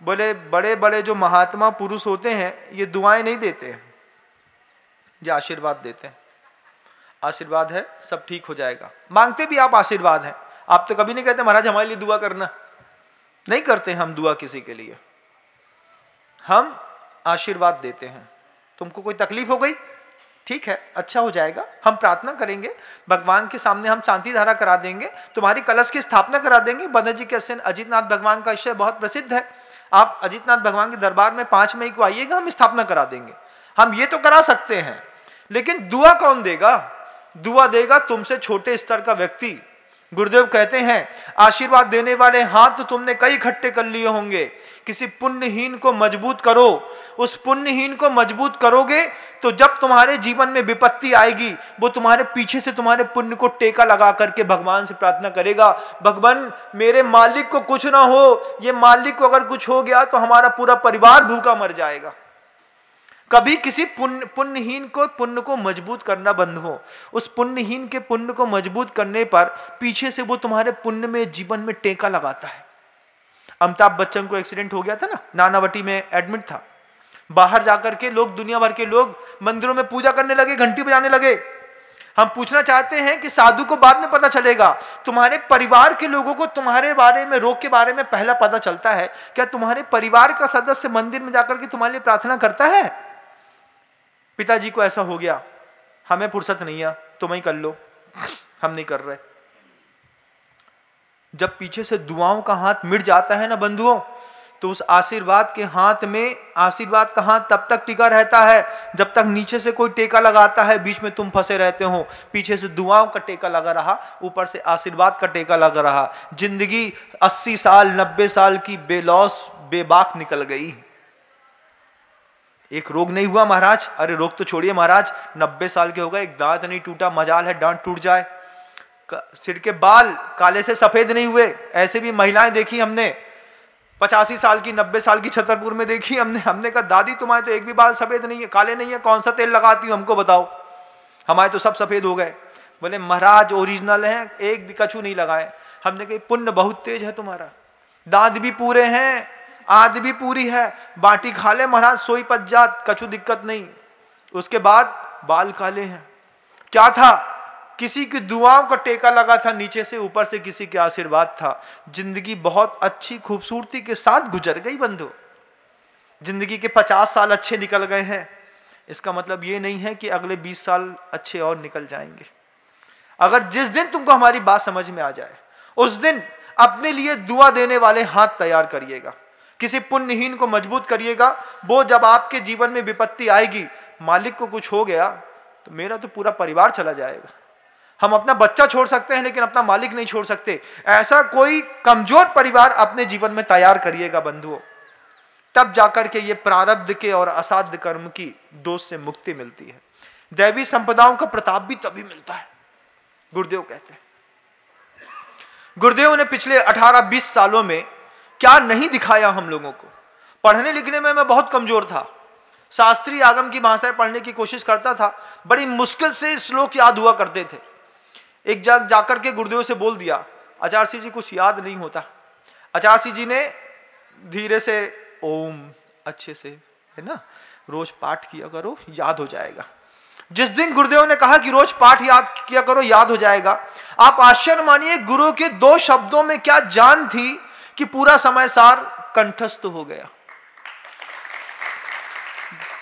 बोले बड़े बड़े जो महात्मा पुरुष होते हैं ये दुआएं नहीं देते, ये आशीर्वाद देते हैं। आशीर्वाद है, सब ठीक हो जाएगा। मांगते भी आप आशीर्वाद हैं, आप तो कभी नहीं कहते महाराज हमारे लिए दुआ करना, नहीं करते हम दुआ किसी के लिए, हम आशीर्वाद देते हैं। तुमको कोई तकलीफ हो गई, ठीक है, अच्छा हो जाएगा, हम प्रार्थना करेंगे, भगवान के सामने हम शांति धारा करा देंगे, तुम्हारी कलश की स्थापना करा देंगे। बंदर जी के अश्विन अजितनाथ भगवान का विषय बहुत प्रसिद्ध है, आप अजितनाथ भगवान के दरबार में 5 मई को आइएगा, हम स्थापना करा देंगे। हम ये तो करा सकते हैं, लेकिन दुआ कौन देगा? दुआ देगा तुमसे छोटे स्तर का व्यक्ति। गुरुदेव कहते हैं आशीर्वाद देने वाले हाथ तो तुमने कई इकट्ठे कर लिए होंगे, किसी पुण्यहीन को मजबूत करो। उस पुण्यहीन को मजबूत करोगे तो जब तुम्हारे जीवन में विपत्ति आएगी, वो तुम्हारे पीछे से तुम्हारे पुण्य को टेका लगा करके भगवान से प्रार्थना करेगा, भगवान मेरे मालिक को कुछ ना हो, ये मालिक को अगर कुछ हो गया तो हमारा पूरा परिवार भूखा मर जाएगा। कभी किसी पुण्यहीन को पुण्य को मजबूत करना बंद हो। उस पुण्यहीन के पुण्य को मजबूत करने पर पीछे से वो तुम्हारे पुण्य में जीवन में टेका लगाता है। अमिताभ बच्चन को एक्सीडेंट हो गया था ना, नानावटी में एडमिट था, बाहर जाकर के लोग, दुनिया भर के लोग मंदिरों में पूजा करने लगे, घंटी बजाने लगे। हम पूछना चाहते हैं कि साधु को बाद में पता चलेगा, तुम्हारे परिवार के लोगों को तुम्हारे बारे में, रोग के बारे में पहला पता चलता है। क्या तुम्हारे परिवार का सदस्य मंदिर में जाकर के तुम्हारे लिए प्रार्थना करता है? पिताजी को ऐसा हो गया, हमें फुर्सत नहीं है, तुम ही कर लो, हम नहीं कर रहे। जब पीछे से दुआओं का हाथ मिट जाता है ना बंधुओं, तो उस आशीर्वाद के हाथ में, आशीर्वाद का हाथ तब तक टिका रहता है जब तक नीचे से कोई टेका लगाता है, बीच में तुम फंसे रहते हो। पीछे से दुआओं का टेका लगा रहा, ऊपर से आशीर्वाद का टेका लगा रहा। जिंदगी 80 साल 90 साल की बेलौस बेबाक निकल गई। एक रोग नहीं हुआ महाराज, अरे रोग तो छोड़िए महाराज, 90 साल के हो गए, एक दांत नहीं टूटा, मजाल है दांत टूट जाए। सिर के बाल काले से सफेद नहीं हुए। ऐसे भी महिलाएं देखी हमने, 85 साल की, 90 साल की छतरपुर में देखी हमने कहा दादी तुम्हारे तो एक भी बाल सफेद नहीं है, काले नहीं है, कौन सा तेल लगाती हो हमको बताओ, हमारे तो सब सफेद हो गए। बोले महाराज ओरिजिनल है, एक भी कछू नहीं लगाए। हमने कहा पुण्य बहुत तेज है तुम्हारा, दांत भी पूरे हैं, आद भी पूरी है, बाटी खा ले महाराज, सोई पच जात, कछु दिक्कत नहीं। उसके बाद बाल काले हैं। क्या था? किसी की दुआओं का टेका लगा था नीचे से, ऊपर से किसी के आशीर्वाद था। जिंदगी बहुत अच्छी खूबसूरती के साथ गुजर गई बंधु। जिंदगी के 50 साल अच्छे निकल गए हैं, इसका मतलब ये नहीं है कि अगले 20 साल अच्छे और निकल जाएंगे। अगर जिस दिन तुमको हमारी बात समझ में आ जाए, उस दिन अपने लिए दुआ देने वाले हाथ तैयार करिएगा, किसी पुण्यहीन को मजबूत करिएगा। वो जब आपके जीवन में विपत्ति आएगी, मालिक को कुछ हो गया तो मेरा तो पूरा परिवार चला जाएगा। हम अपना बच्चा छोड़ सकते हैं लेकिन अपना मालिक नहीं छोड़ सकते। ऐसा कोई कमजोर परिवार अपने जीवन में तैयार करिएगा बंधुओं, तब जाकर के ये प्रारब्ध के और असाध्य कर्म की दोष से मुक्ति मिलती है। दैवी संपदाओं का प्रताप भी तभी मिलता है, गुरुदेव कहते हैं। गुरुदेव ने पिछले 18-20 सालों में क्या नहीं दिखाया हम लोगों को। पढ़ने लिखने में मैं बहुत कमजोर था, शास्त्रीय आगम की भाषाएं पढ़ने की कोशिश करता था, बड़ी मुश्किल से श्लोक याद हुआ करते थे। एक जगह जाकर के गुरुदेव से बोल दिया, आचार्य सिंह जी कुछ याद नहीं होता। आचार्य सिंह जी ने धीरे से ओम अच्छे से, है ना, रोज पाठ किया करो याद हो जाएगा। जिस दिन गुरुदेव ने कहा कि रोज पाठ याद किया करो याद हो जाएगा, आप आश्चर्य मानिए गुरु के 2 शब्दों में क्या जान थी कि पूरा समय सार कंठस्थ हो गया।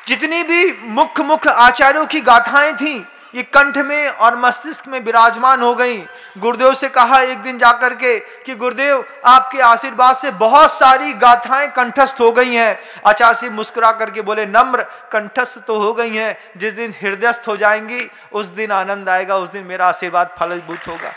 जितनी भी मुख्य आचार्यों की गाथाएं थी ये कंठ में और मस्तिष्क में विराजमान हो गई। गुरुदेव से कहा एक दिन जाकर के कि गुरुदेव आपके आशीर्वाद से बहुत सारी गाथाएं कंठस्थ हो गई हैं। आचार्य सिंह मुस्कुरा करके बोले नम्र, कंठस्थ तो हो गई हैं, जिस दिन हृदयस्थ हो जाएंगी उस दिन आनंद आएगा, उस दिन मेरा आशीर्वाद फलीभूत होगा।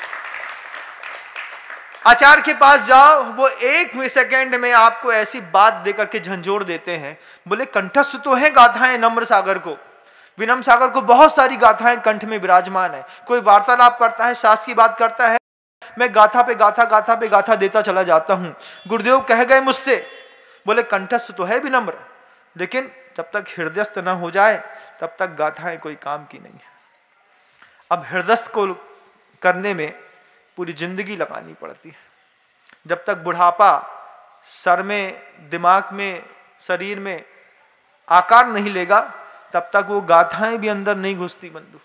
आचार्य के पास जाओ, वो 1 सेकेंड में आपको ऐसी बात देकर के झंझोड़ देते हैं। बोले कंठस्थ तो है गाथाएं नम्र सागर को, विनम्र सागर को बहुत सारी गाथाएं कंठ में विराजमान है। कोई वार्तालाप करता है, शास्त्र की बात करता है, मैं गाथा पे गाथा देता चला जाता हूं। गुरुदेव कह गए मुझसे, बोले कंठस्थ तो है विनम्र, लेकिन जब तक हृदयस्थ न हो जाए तब तक गाथाएं कोई काम की नहीं है। अब हृदयस्थ को करने में पूरी जिंदगी लगानी पड़ती है। जब तक बुढ़ापा सर में, दिमाग में, शरीर में आकार नहीं लेगा तब तक वो गाथाएं भी अंदर नहीं घुसती बंधु।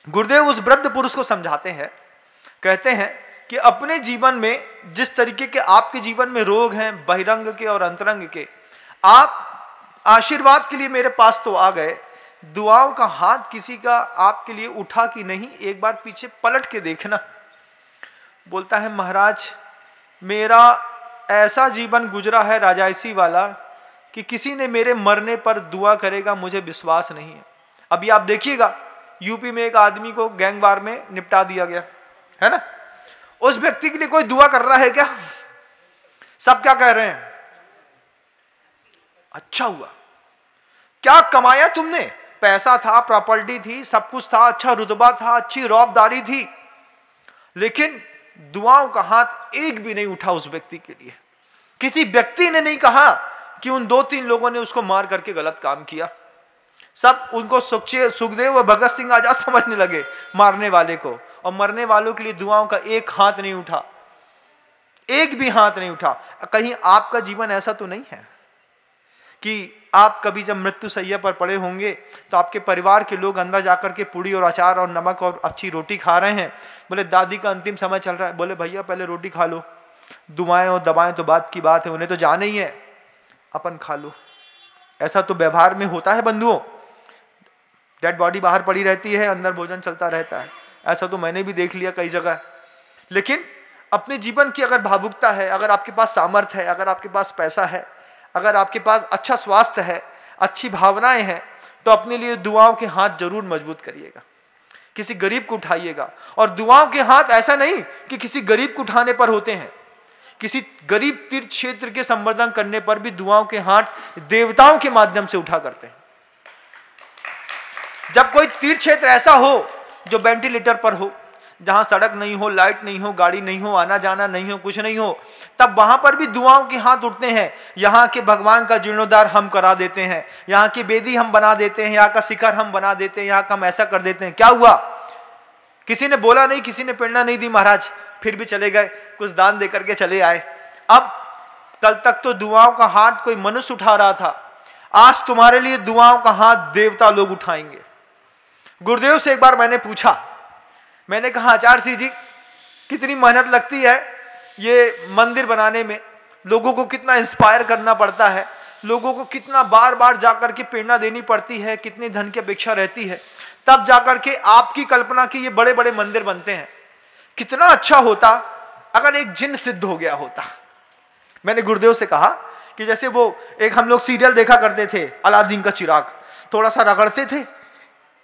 गुरुदेव उस वृद्ध पुरुष को समझाते हैं, कहते हैं कि अपने जीवन में जिस तरीके के आपके जीवन में रोग हैं, बहिरंग के और अंतरंग के, आप आशीर्वाद के लिए मेरे पास तो आ गए, दुआओं का हाथ किसी का आपके लिए उठा कि नहीं, एक बार पीछे पलट के देखना। बोलता है महाराज मेरा ऐसा जीवन गुजरा है राजायसी वाला कि किसी ने मेरे मरने पर दुआ करेगा मुझे विश्वास नहीं है। अभी आप देखिएगा यूपी में एक आदमी को गैंगवार में निपटा दिया गया है ना, उस व्यक्ति के लिए कोई दुआ कर रहा है क्या? सब क्या कह रहे हैं? अच्छा हुआ। क्या कमाया तुमने? पैसा था, प्रॉपर्टी थी, सब कुछ था, अच्छा रुतबा था, अच्छी रौबदारी थी, लेकिन दुआओं का हाथ एक भी नहीं उठा उस व्यक्ति के लिए। किसी व्यक्ति ने नहीं कहा कि उन 2-3 लोगों ने उसको मार करके गलत काम किया। सब उनको सुखदेव और भगत सिंह आजाद समझने लगे मारने वाले को, और मरने वालों के लिए दुआओं का एक हाथ नहीं उठा, एक भी हाथ नहीं उठा। कहीं आपका जीवन ऐसा तो नहीं है कि आप कभी जब मृत्यु सैया पर पड़े होंगे तो आपके परिवार के लोग अंदर जाकर के पूड़ी और अचार और नमक और अच्छी रोटी खा रहे हैं, बोले दादी का अंतिम समय चल रहा है, बोले भैया पहले रोटी खा लो, दुआएं और दवाएं तो बात की बात है, उन्हें तो जाना ही है, अपन खा लो। ऐसा तो व्यवहार में होता है बंधुओं। डेड बॉडी बाहर पड़ी रहती है, अंदर भोजन चलता रहता है, ऐसा तो मैंने भी देख लिया कई जगह। लेकिन अपने जीवन की अगर भावुकता है, अगर आपके पास सामर्थ्य है, अगर आपके पास पैसा है, अगर आपके पास अच्छा स्वास्थ्य है, अच्छी भावनाएं हैं, तो अपने लिए दुआओं के हाथ जरूर मजबूत करिएगा, किसी गरीब को उठाइएगा। और दुआओं के हाथ ऐसा नहीं कि किसी गरीब को उठाने पर होते हैं, किसी गरीब तीर्थ क्षेत्र के संवर्धन करने पर भी दुआओं के हाथ देवताओं के माध्यम से उठा करते हैं। जब कोई तीर्थ क्षेत्र ऐसा हो जो वेंटिलेटर पर हो, जहां सड़क नहीं हो, लाइट नहीं हो, गाड़ी नहीं हो, आना जाना नहीं हो, कुछ नहीं हो, तब वहां पर भी दुआओं के हाथ उठते हैं। यहाँ के भगवान का जीर्णोद्धार हम करा देते हैं, यहाँ की वेदी हम बना देते हैं, यहाँ का शिखर हम बना देते हैं, यहाँ का हम ऐसा कर देते हैं। क्या हुआ? किसी ने बोला नहीं, किसी ने प्रेरणा नहीं दी महाराज, फिर भी चले गए, कुछ दान दे करके चले आए। अब कल तक तो दुआओं का हाथ कोई मनुष्य उठा रहा था, आज तुम्हारे लिए दुआओं का हाथ देवता लोग उठाएंगे। गुरुदेव से एक बार मैंने पूछा, मैंने कहा आचार्य सिंह जी कितनी मेहनत लगती है ये मंदिर बनाने में, लोगों को कितना इंस्पायर करना पड़ता है, लोगों को कितना बार बार जाकर के प्रेरणा देनी पड़ती है, कितनी धन की अपेक्षा रहती है, तब जाकर के आपकी कल्पना की ये बड़े बड़े मंदिर बनते हैं। कितना अच्छा होता अगर एक जिन सिद्ध हो गया होता। मैंने गुरुदेव से कहा कि जैसे वो एक हम लोग सीरियल देखा करते थे अलादीन का चिराग, थोड़ा सा रगड़ते थे,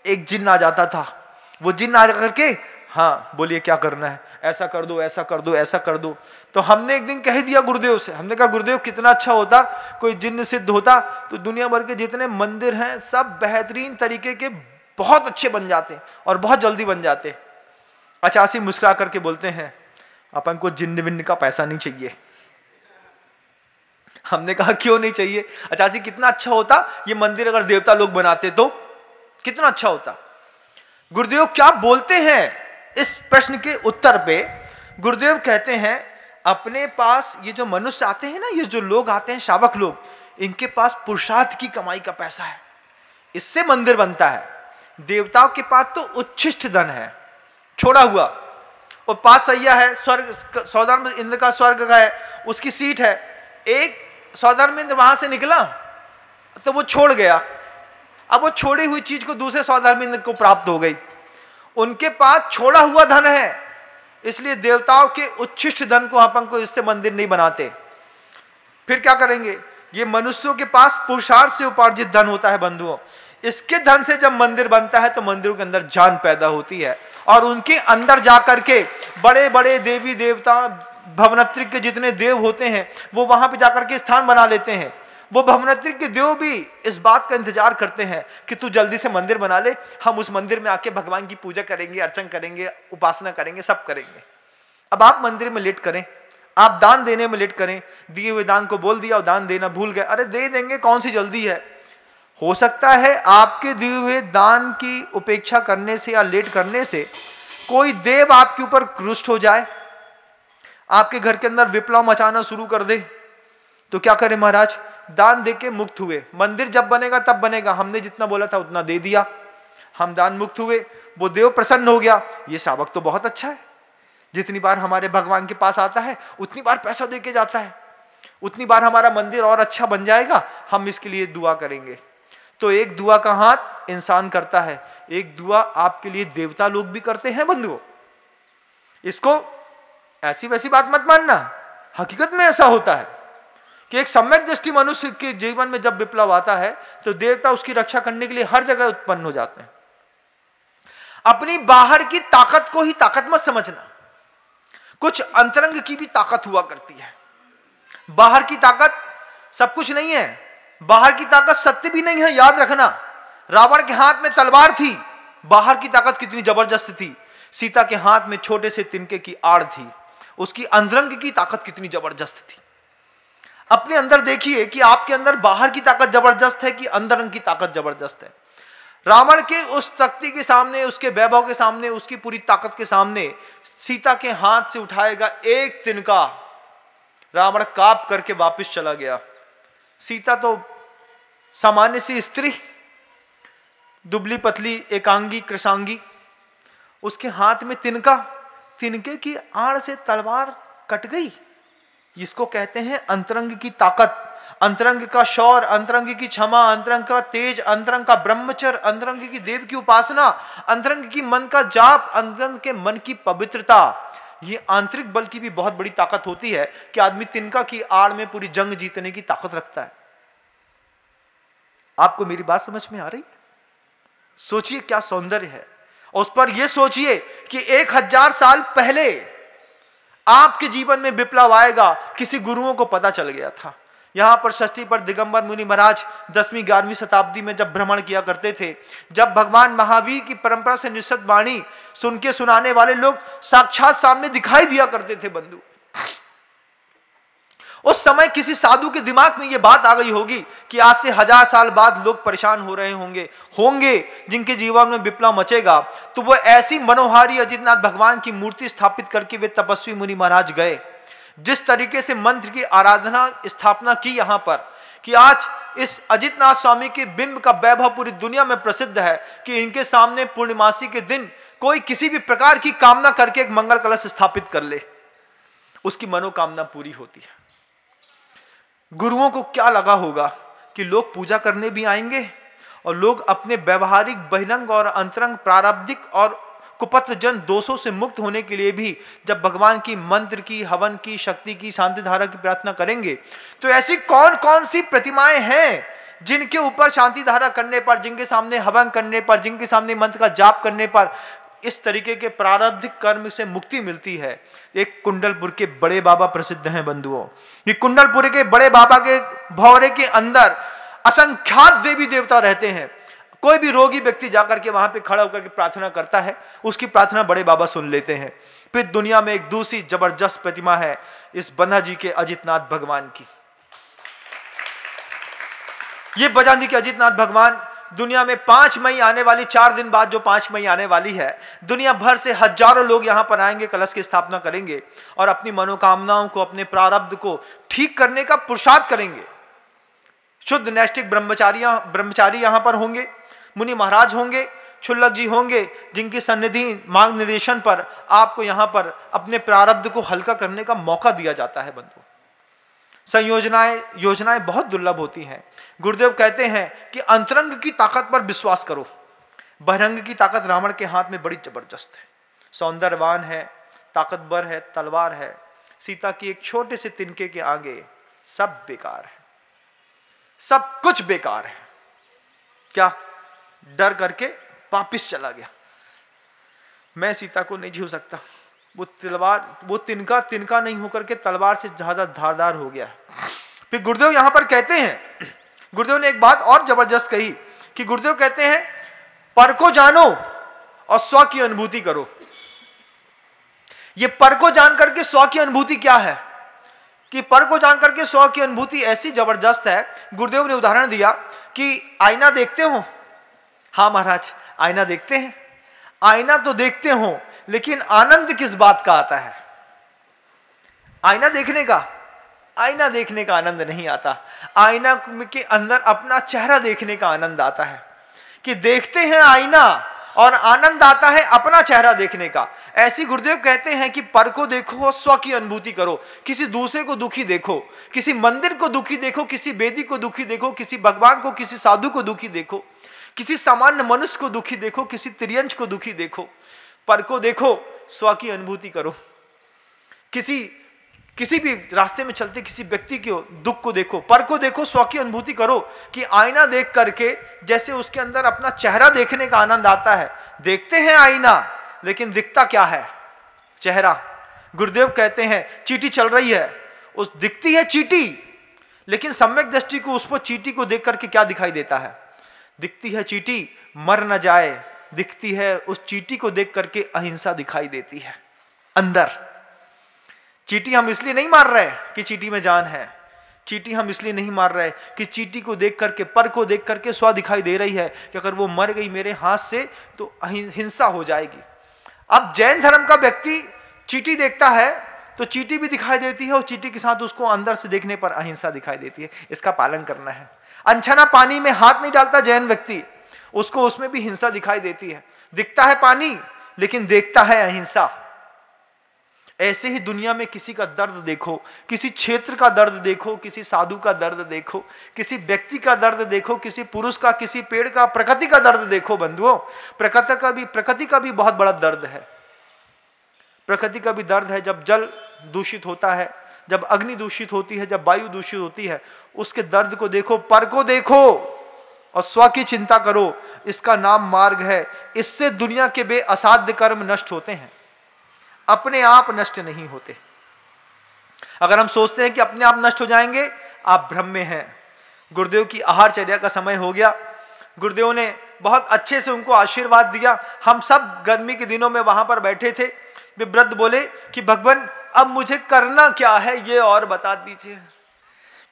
एक जिन आ जाता था, वो जिन आ करके हाँ बोलिए क्या करना है, ऐसा कर दो, ऐसा कर दो, ऐसा कर दो। तो हमने एक दिन कह दिया गुरुदेव से, हमने कहा गुरुदेव कितना अच्छा होता कोई जिन्न सिद्ध होता, तो दुनिया भर के जितने मंदिर हैं सब बेहतरीन तरीके के बहुत अच्छे बन जाते और बहुत जल्दी बन जाते। अचासी मुस्कुरा करके बोलते हैं अपन को जिन्न विन्न का पैसा नहीं चाहिए। हमने कहा क्यों नहीं चाहिए? अचासी कितना अच्छा होता ये मंदिर अगर देवता लोग बनाते तो कितना अच्छा होता। गुरुदेव क्या बोलते हैं इस प्रश्न के उत्तर पे? गुरुदेव कहते हैं अपने पास ये जो मनुष्य आते हैं ना, ये जो लोग आते हैं शावक लोग, इनके पास पुरुषार्थ की कमाई का पैसा है, इससे मंदिर बनता है। देवताओं के पास तो उच्छिष्ट धन है, छोड़ा हुआ, और पास सैया है, स्वर्ग सौधर्म इंद्र का स्वर्ग का है, उसकी सीट है। एक सौधर्म इंद्र वहां से निकला तो वो छोड़ गया, अब वो छोड़ी हुई चीज को दूसरे सौधर्म इंद्र को प्राप्त हो गई। उनके पास छोड़ा हुआ धन है, इसलिए देवताओं के उच्छिष्ट धन को अपन को इससे मंदिर नहीं बनाते। फिर क्या करेंगे? ये मनुष्यों के पास पुरुषार्थ से उपार्जित धन होता है बंधुओं, इसके धन से जब मंदिर बनता है तो मंदिरों के अंदर जान पैदा होती है, और उनके अंदर जाकर के बड़े बड़े देवी देवता भवनत्री के जितने देव होते हैं वो वहां पे जाकर के स्थान बना लेते हैं। वो भवनत्री के देव भी इस बात का इंतजार करते हैं कि तू जल्दी से मंदिर बना ले, हम उस मंदिर में आके भगवान की पूजा करेंगे, अर्चन करेंगे, उपासना करेंगे, सब करेंगे। अब आप मंदिर में लेट करें, आप दान देने में लेट करें, दिए हुए दान को बोल दिया और दान देना भूल गए, अरे दे देंगे, कौन सी जल्दी है। हो सकता है आपके दिए हुए दान की उपेक्षा करने से या लेट करने से कोई देव आपके ऊपर रुष्ट हो जाए, आपके घर के अंदर विप्लव मचाना शुरू कर दे, तो क्या करें महाराज? दान देके मुक्त हुए, मंदिर जब बनेगा तब बनेगा, हमने जितना बोला था उतना दे दिया, हम दान मुक्त हुए, वो देव प्रसन्न हो गया, ये सावक तो बहुत अच्छा है, जितनी बार हमारे भगवान के पास आता है उतनी बार पैसा दे के जाता है, उतनी बार हमारा मंदिर और अच्छा बन जाएगा, हम इसके लिए दुआ करेंगे। तो एक दुआ का हाथ इंसान करता है, एक दुआ आपके लिए देवता लोग भी करते हैं बंधुओं। इसको ऐसी वैसी बात मत मानना, हकीकत में ऐसा होता है कि एक सम्यक दृष्टि मनुष्य के जीवन में जब विप्लव आता है तो देवता उसकी रक्षा करने के लिए हर जगह उत्पन्न हो जाते हैं। अपनी बाहर की ताकत को ही ताकत मत समझना, कुछ अंतरंग की भी ताकत हुआ करती है। बाहर की ताकत सब कुछ नहीं है, बाहर की ताकत सत्य भी नहीं है। याद रखना, रावण के हाथ में तलवार थी, बाहर की ताकत कितनी जबरदस्त थी। सीता के हाथ में छोटे से तिनके की आड़ थी, उसकी अंतरंग की ताकत कितनी जबरदस्त थी। अपने अंदर देखिए कि आपके अंदर बाहर की ताकत जबरदस्त है कि अंतरंग की ताकत जबरदस्त है। रावण के उस शक्ति के सामने, उसके वैभव के सामने, उसकी पूरी ताकत के सामने सीता के हाथ से उठाएगा एक तिनका, रावण कांप करके वापस चला गया। सीता तो सामान्य सी स्त्री, दुबली पतली एकांगी कृशांगी, उसके हाथ में तिनका, तिनके की आड़ से तलवार कट गई। इसको कहते हैं अंतरंग की ताकत, अंतरंग का शौर्य, अंतरंग की क्षमा, अंतरंग का तेज, अंतरंग का ब्रह्मचर्य, अंतरंग की देव की उपासना, अंतरंग की मन का जाप, अंतरंग के मन की पवित्रता। ये आंतरिक बल की भी बहुत बड़ी ताकत होती है कि आदमी तिनका की आड़ में पूरी जंग जीतने की ताकत रखता है। आपको मेरी बात समझ में आ रही है? सोचिए क्या सौंदर्य है। उस पर यह सोचिए कि 1000 साल पहले आपके जीवन में विप्लव आएगा, किसी गुरुओं को पता चल गया था। यहां पर षष्ठी पर दिगंबर मुनि महाराज 10वीं 11वीं शताब्दी में जब भ्रमण किया करते थे, जब भगवान महावीर की परंपरा से निश्चित वाणी सुन के सुनाने वाले लोग साक्षात सामने दिखाई दिया करते थे बंधु। उस समय किसी साधु के दिमाग में यह बात आ गई होगी कि आज से 1000 साल बाद लोग परेशान हो रहे होंगे जिनके जीवन में विप्लव मचेगा। तो वो ऐसी मनोहारी अजितनाथ भगवान की मूर्ति स्थापित करके वे तपस्वी मुनि महाराज गए। जिस तरीके से मंत्र की आराधना स्थापना की यहां पर, कि आज इस अजितनाथ स्वामी के बिंब का वैभव पूरी दुनिया में प्रसिद्ध है कि इनके सामने पूर्णिमासी के दिन कोई किसी भी प्रकार की कामना करके एक मंगल कलश स्थापित कर ले, उसकी मनोकामना पूरी होती है। गुरुओं को क्या लगा होगा कि लोग पूजा करने भी आएंगे और लोग अपने व्यवहारिक बहिरंग और अंतरंग प्रारब्धिक और कुपत्र जन दोषों से मुक्त होने के लिए भी जब भगवान की मंत्र की, हवन की, शक्ति की, शांति धारा की प्रार्थना करेंगे, तो ऐसी कौन कौन सी प्रतिमाएं हैं जिनके ऊपर शांति धारा करने पर, जिनके सामने हवन करने पर, जिनके सामने मंत्र का जाप करने पर इस तरीके के प्रारब्धिक कर्म से मुक्ति मिलती है। एक कुंडलपुर के बड़े बाबा प्रसिद्ध हैं बंधुओं। ये कुंडलपुर के बड़े बाबा के भौरे के अंदर असंख्यात देवी देवता रहते हैं। कोई भी रोगी व्यक्ति जाकर के वहां पे खड़ा होकर के प्रार्थना करता है, उसकी प्रार्थना बड़े बाबा सुन लेते हैं। फिर दुनिया में एक दूसरी जबरदस्त प्रतिमा है इस बंधा जी के अजितनाथ भगवान की। ये बंधा जी के अजितनाथ भगवान दुनिया में 5 मई आने वाली, 4 दिन बाद जो 5 मई आने वाली है, दुनिया भर से हजारों लोग यहां पर आएंगे, कलश की स्थापना करेंगे और अपनी मनोकामनाओं को, अपने प्रारब्ध को ठीक करने का पुरुषार्थ करेंगे। शुद्ध नैष्ठिक ब्रह्मचारी यहां पर होंगे, मुनि महाराज होंगे, क्षुल्लक जी होंगे, जिनकी सन्निधि मार्ग निर्देशन पर आपको यहां पर अपने प्रारब्ध को हल्का करने का मौका दिया जाता है बंधु। योजनाएं बहुत दुर्लभ होती हैं। गुरुदेव कहते हैं कि अंतरंग की ताकत पर विश्वास करो। बहिरंग की ताकत रावण के हाथ में बड़ी जबरदस्त है, सौंदर्यवान है, ताकतवर है, तलवार है। सीता की एक छोटे से तिनके के आगे सब बेकार है, सब कुछ बेकार है। क्या? डर करके वापिस चला गया। मैं सीता को नहीं छू सकता। वो तलवार, वो तिनका नहीं होकर के तलवार से ज्यादा धारदार हो गया। फिर गुरुदेव यहां पर कहते हैं, गुरुदेव ने एक बात और जबरदस्त कही कि गुरुदेव कहते हैं पर को जानो और स्व की अनुभूति करो। ये पर को जान करके स्व की अनुभूति क्या है कि पर को जान करके स्व की अनुभूति ऐसी जबरदस्त है। गुरुदेव ने उदाहरण दिया कि आईना देखते हो। हाँ महाराज, आईना देखते हैं। आईना तो देखते हो, लेकिन आनंद किस बात का आता है? आईना देखने का आनंद नहीं आता। आईना के अंदर अपना चेहरा देखने का आनंद आता है। कि देखते हैं आईना और आनंद आता है अपना चेहरा देखने का। ऐसी गुरुदेव कहते हैं कि पर को देखो और स्व की अनुभूति करो। किसी दूसरे को दुखी देखो, किसी मंदिर को दुखी देखो, किसी वेदी को दुखी देखो, किसी भगवान को, किसी साधु को दुखी देखो, किसी सामान्य मनुष्य को दुखी देखो, किसी त्रियंश को दुखी देखो। पर को देखो, स्व की अनुभूति करो। किसी भी रास्ते में चलते किसी व्यक्ति के दुख को देखो, पर को देखो, स्व की अनुभूति करो। कि आईना देख करके जैसे उसके अंदर अपना चेहरा देखने का आनंद आता है। देखते हैं आईना, लेकिन दिखता क्या है? चेहरा। गुरुदेव कहते हैं चींटी चल रही है, उस दिखती है चींटी, लेकिन सम्यक दृष्टि को उस पर चींटी को देख करके क्या दिखाई देता है? दिखती है चींटी, मर न जाए, दिखती है उस चींटी को देख करके अहिंसा दिखाई देती है अंदर। चींटी हम इसलिए नहीं मार रहे कि चींटी में जान है। चींटी हम इसलिए नहीं मार रहे कि चींटी को देख करके, पर को देख करके स्व दिखाई दे रही है कि अगर वो मर गई मेरे हाथ से तो हिंसा हो जाएगी। अब जैन धर्म का व्यक्ति चींटी देखता है तो चींटी भी दिखाई देती है और चींटी के साथ उसको अंदर से देखने पर अहिंसा दिखाई देती है। इसका पालन करना है। अनछना पानी में हाथ नहीं डालता जैन व्यक्ति, उसको उसमें भी हिंसा दिखाई देती है। दिखता है पानी लेकिन देखता है अहिंसा। ऐसे ही दुनिया में किसी का दर्द देखो, किसी क्षेत्र का दर्द देखो, किसी साधु का दर्द देखो, किसी व्यक्ति का दर्द देखो, किसी पुरुष का, किसी पेड़ का, प्रकृति का दर्द देखो बंधुओं। प्रकृति का भी बहुत बड़ा दर्द है। प्रकृति का भी दर्द है। जब जल दूषित होता है, जब अग्नि दूषित होती है, जब वायु दूषित होती है, उसके दर्द को देखो, पर को देखो और स्व की चिंता करो। इसका नाम मार्ग है। इससे दुनिया के बेअसाध्य कर्म नष्ट होते हैं, अपने आप नष्ट नहीं होते। अगर हम सोचते हैं कि अपने आप नष्ट हो जाएंगे, आप भ्रम में हैं। गुरुदेव की आहारचर्या का समय हो गया। गुरुदेव ने बहुत अच्छे से उनको आशीर्वाद दिया। हम सब गर्मी के दिनों में वहां पर बैठे थे। वे वृद्ध बोले कि भगवान अब मुझे करना क्या है ये और बता दीजिए,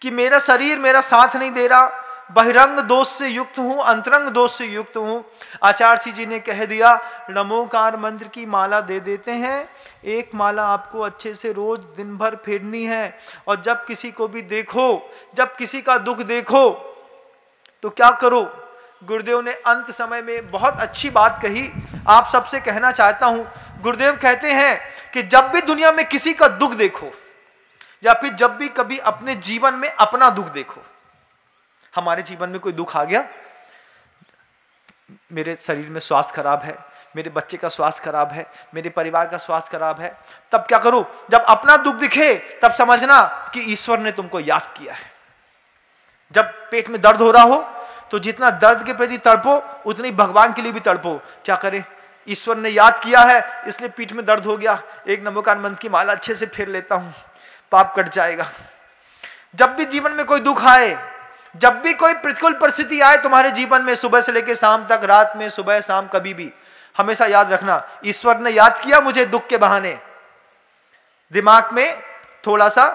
कि मेरा शरीर मेरा साथ नहीं दे रहा, बहिरंग दोष से युक्त हूं, अंतरंग दोष से युक्त हूं। आचार्य जी ने कह दिया नमोकार मंत्र की माला दे देते हैं। एक माला आपको अच्छे से रोज दिन भर फेरनी है। और जब किसी को भी देखो, जब किसी का दुख देखो तो क्या करो? गुरुदेव ने अंत समय में बहुत अच्छी बात कही, आप सबसे कहना चाहता हूं। गुरुदेव कहते हैं कि जब भी दुनिया में किसी का दुख देखो, या फिर जब भी कभी अपने जीवन में अपना दुख देखो। हमारे जीवन में कोई दुख आ गया, मेरे शरीर में स्वास्थ्य खराब है, मेरे बच्चे का स्वास्थ्य खराब है, मेरे परिवार का स्वास्थ्य खराब है, तब क्या करो? जब अपना दुख दिखे तब समझना कि ईश्वर ने तुमको याद किया है। जब पेट में दर्द हो रहा हो तो जितना दर्द के प्रति तड़पो उतनी भगवान के लिए भी तड़पो। क्या करें? ईश्वर ने याद किया है इसलिए पीठ में दर्द हो गया, एक नमोकार मंत्र की माला अच्छे से फेर लेता हूं, पाप कट जाएगा। जब भी जीवन में कोई दुख आए, जब भी कोई प्रतिकूल परिस्थिति आए तुम्हारे जीवन में, सुबह से लेकर शाम तक, रात में, सुबह शाम, कभी भी, हमेशा याद रखना ईश्वर ने याद किया मुझे दुख के बहाने। दिमाग में थोड़ा सा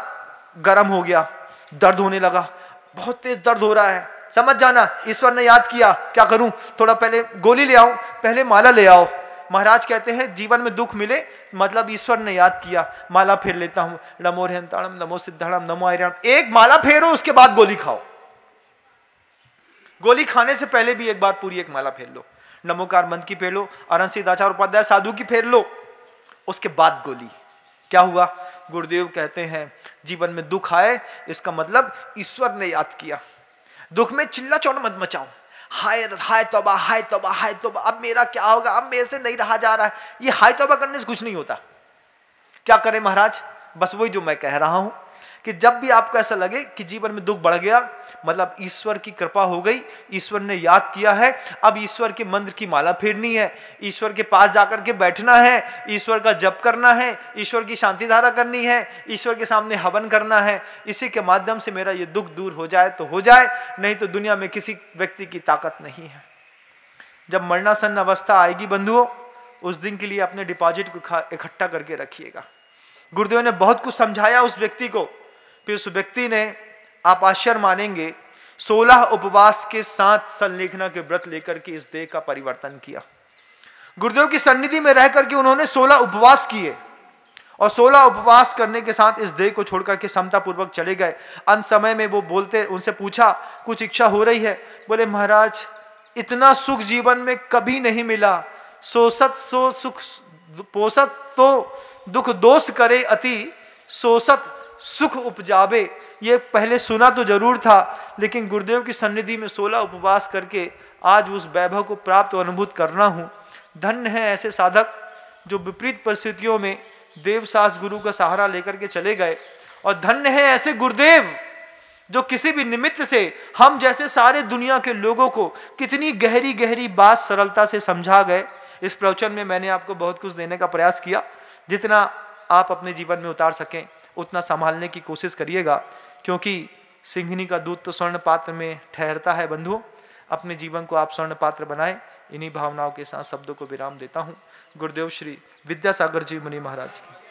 गर्म हो गया, दर्द होने लगा, बहुत तेज दर्द हो रहा है, समझ जाना ईश्वर ने याद किया। क्या करूं? थोड़ा पहले गोली ले आओ, पहले माला ले आओ। महाराज कहते हैं जीवन में दुख मिले मतलब ईश्वर ने याद किया, माला फेर लेता हूं, नमो रहंताणम, नमो सिद्धाणम, नमो आयरम। एक माला फेरो, उसके बाद गोली खाओ। गोली खाने से पहले भी एक बार पूरी एक माला फेर लो, नमोकार मंत्र की फेर लो, अरहंत सिद्धाचार्य उपाध्याय साधु की फेर लो, उसके बाद गोली। क्या हुआ? गुरुदेव कहते हैं जीवन में दुख आए इसका मतलब ईश्वर ने याद किया। दुख में चिल्ला चौड़ मत मचाओ, हाय हाय तौबा, हाय तौबा, हाय तौबा, अब मेरा क्या होगा, अब मेरे से नहीं रहा जा रहा है। ये हाय तौबा करने से कुछ नहीं होता। क्या करें महाराज? बस वही जो मैं कह रहा हूं कि जब भी आपको ऐसा लगे कि जीवन में दुख बढ़ गया मतलब ईश्वर की कृपा हो गई, ईश्वर ने याद किया है, अब ईश्वर के मंत्र की माला फेरनी है, ईश्वर के पास जाकर के बैठना है, ईश्वर का जप करना है, ईश्वर की शांति धारा करनी है, ईश्वर के सामने हवन करना है। इसी के माध्यम से मेरा ये दुख दूर हो जाए तो हो जाए, नहीं तो दुनिया में किसी व्यक्ति की ताकत नहीं है। जब मरणासन्न अवस्था आएगी बंधुओं, उस दिन के लिए अपने डिपॉजिट को इकट्ठा करके रखिएगा। गुरुदेव ने बहुत कुछ समझाया उस व्यक्ति को। फिर उस व्यक्ति ने, आप आश्चर्य मानेंगे, 16 उपवास के साथ संलेखना के व्रत लेकर के इस देह का परिवर्तन किया। गुरुदेव की सन्निधि में रह करके उन्होंने 16 उपवास किए और 16 उपवास करने के साथ इस देह को छोड़कर के समता पूर्वक चले गए। अंत समय में वो बोलते, उनसे पूछा कुछ इच्छा हो रही है? बोले महाराज इतना सुख जीवन में कभी नहीं मिला, सोसत सो सुख पोसत तो दुख दोष करे अति, सोसत सुख उपजावे। ये पहले सुना तो जरूर था, लेकिन गुरुदेव की सन्निधि में 16 उपवास करके आज उस वैभव को प्राप्त अनुभूत करना हूँ। धन्य है ऐसे साधक जो विपरीत परिस्थितियों में देवसास गुरु का सहारा लेकर के चले गए, और धन्य है ऐसे गुरुदेव जो किसी भी निमित्त से हम जैसे सारे दुनिया के लोगों को कितनी गहरी गहरी बात सरलता से समझा गए। इस प्रवचन में मैंने आपको बहुत कुछ देने का प्रयास किया, जितना आप अपने जीवन में उतार सकें उतना संभालने की कोशिश करिएगा, क्योंकि सिंघनी का दूध तो स्वर्ण पात्र में ठहरता है। बंधुओं, अपने जीवन को आप स्वर्ण पात्र बनाएं। इन्हीं भावनाओं के साथ शब्दों को विराम देता हूँ। गुरुदेव श्री विद्यासागर जी मुनि महाराज की।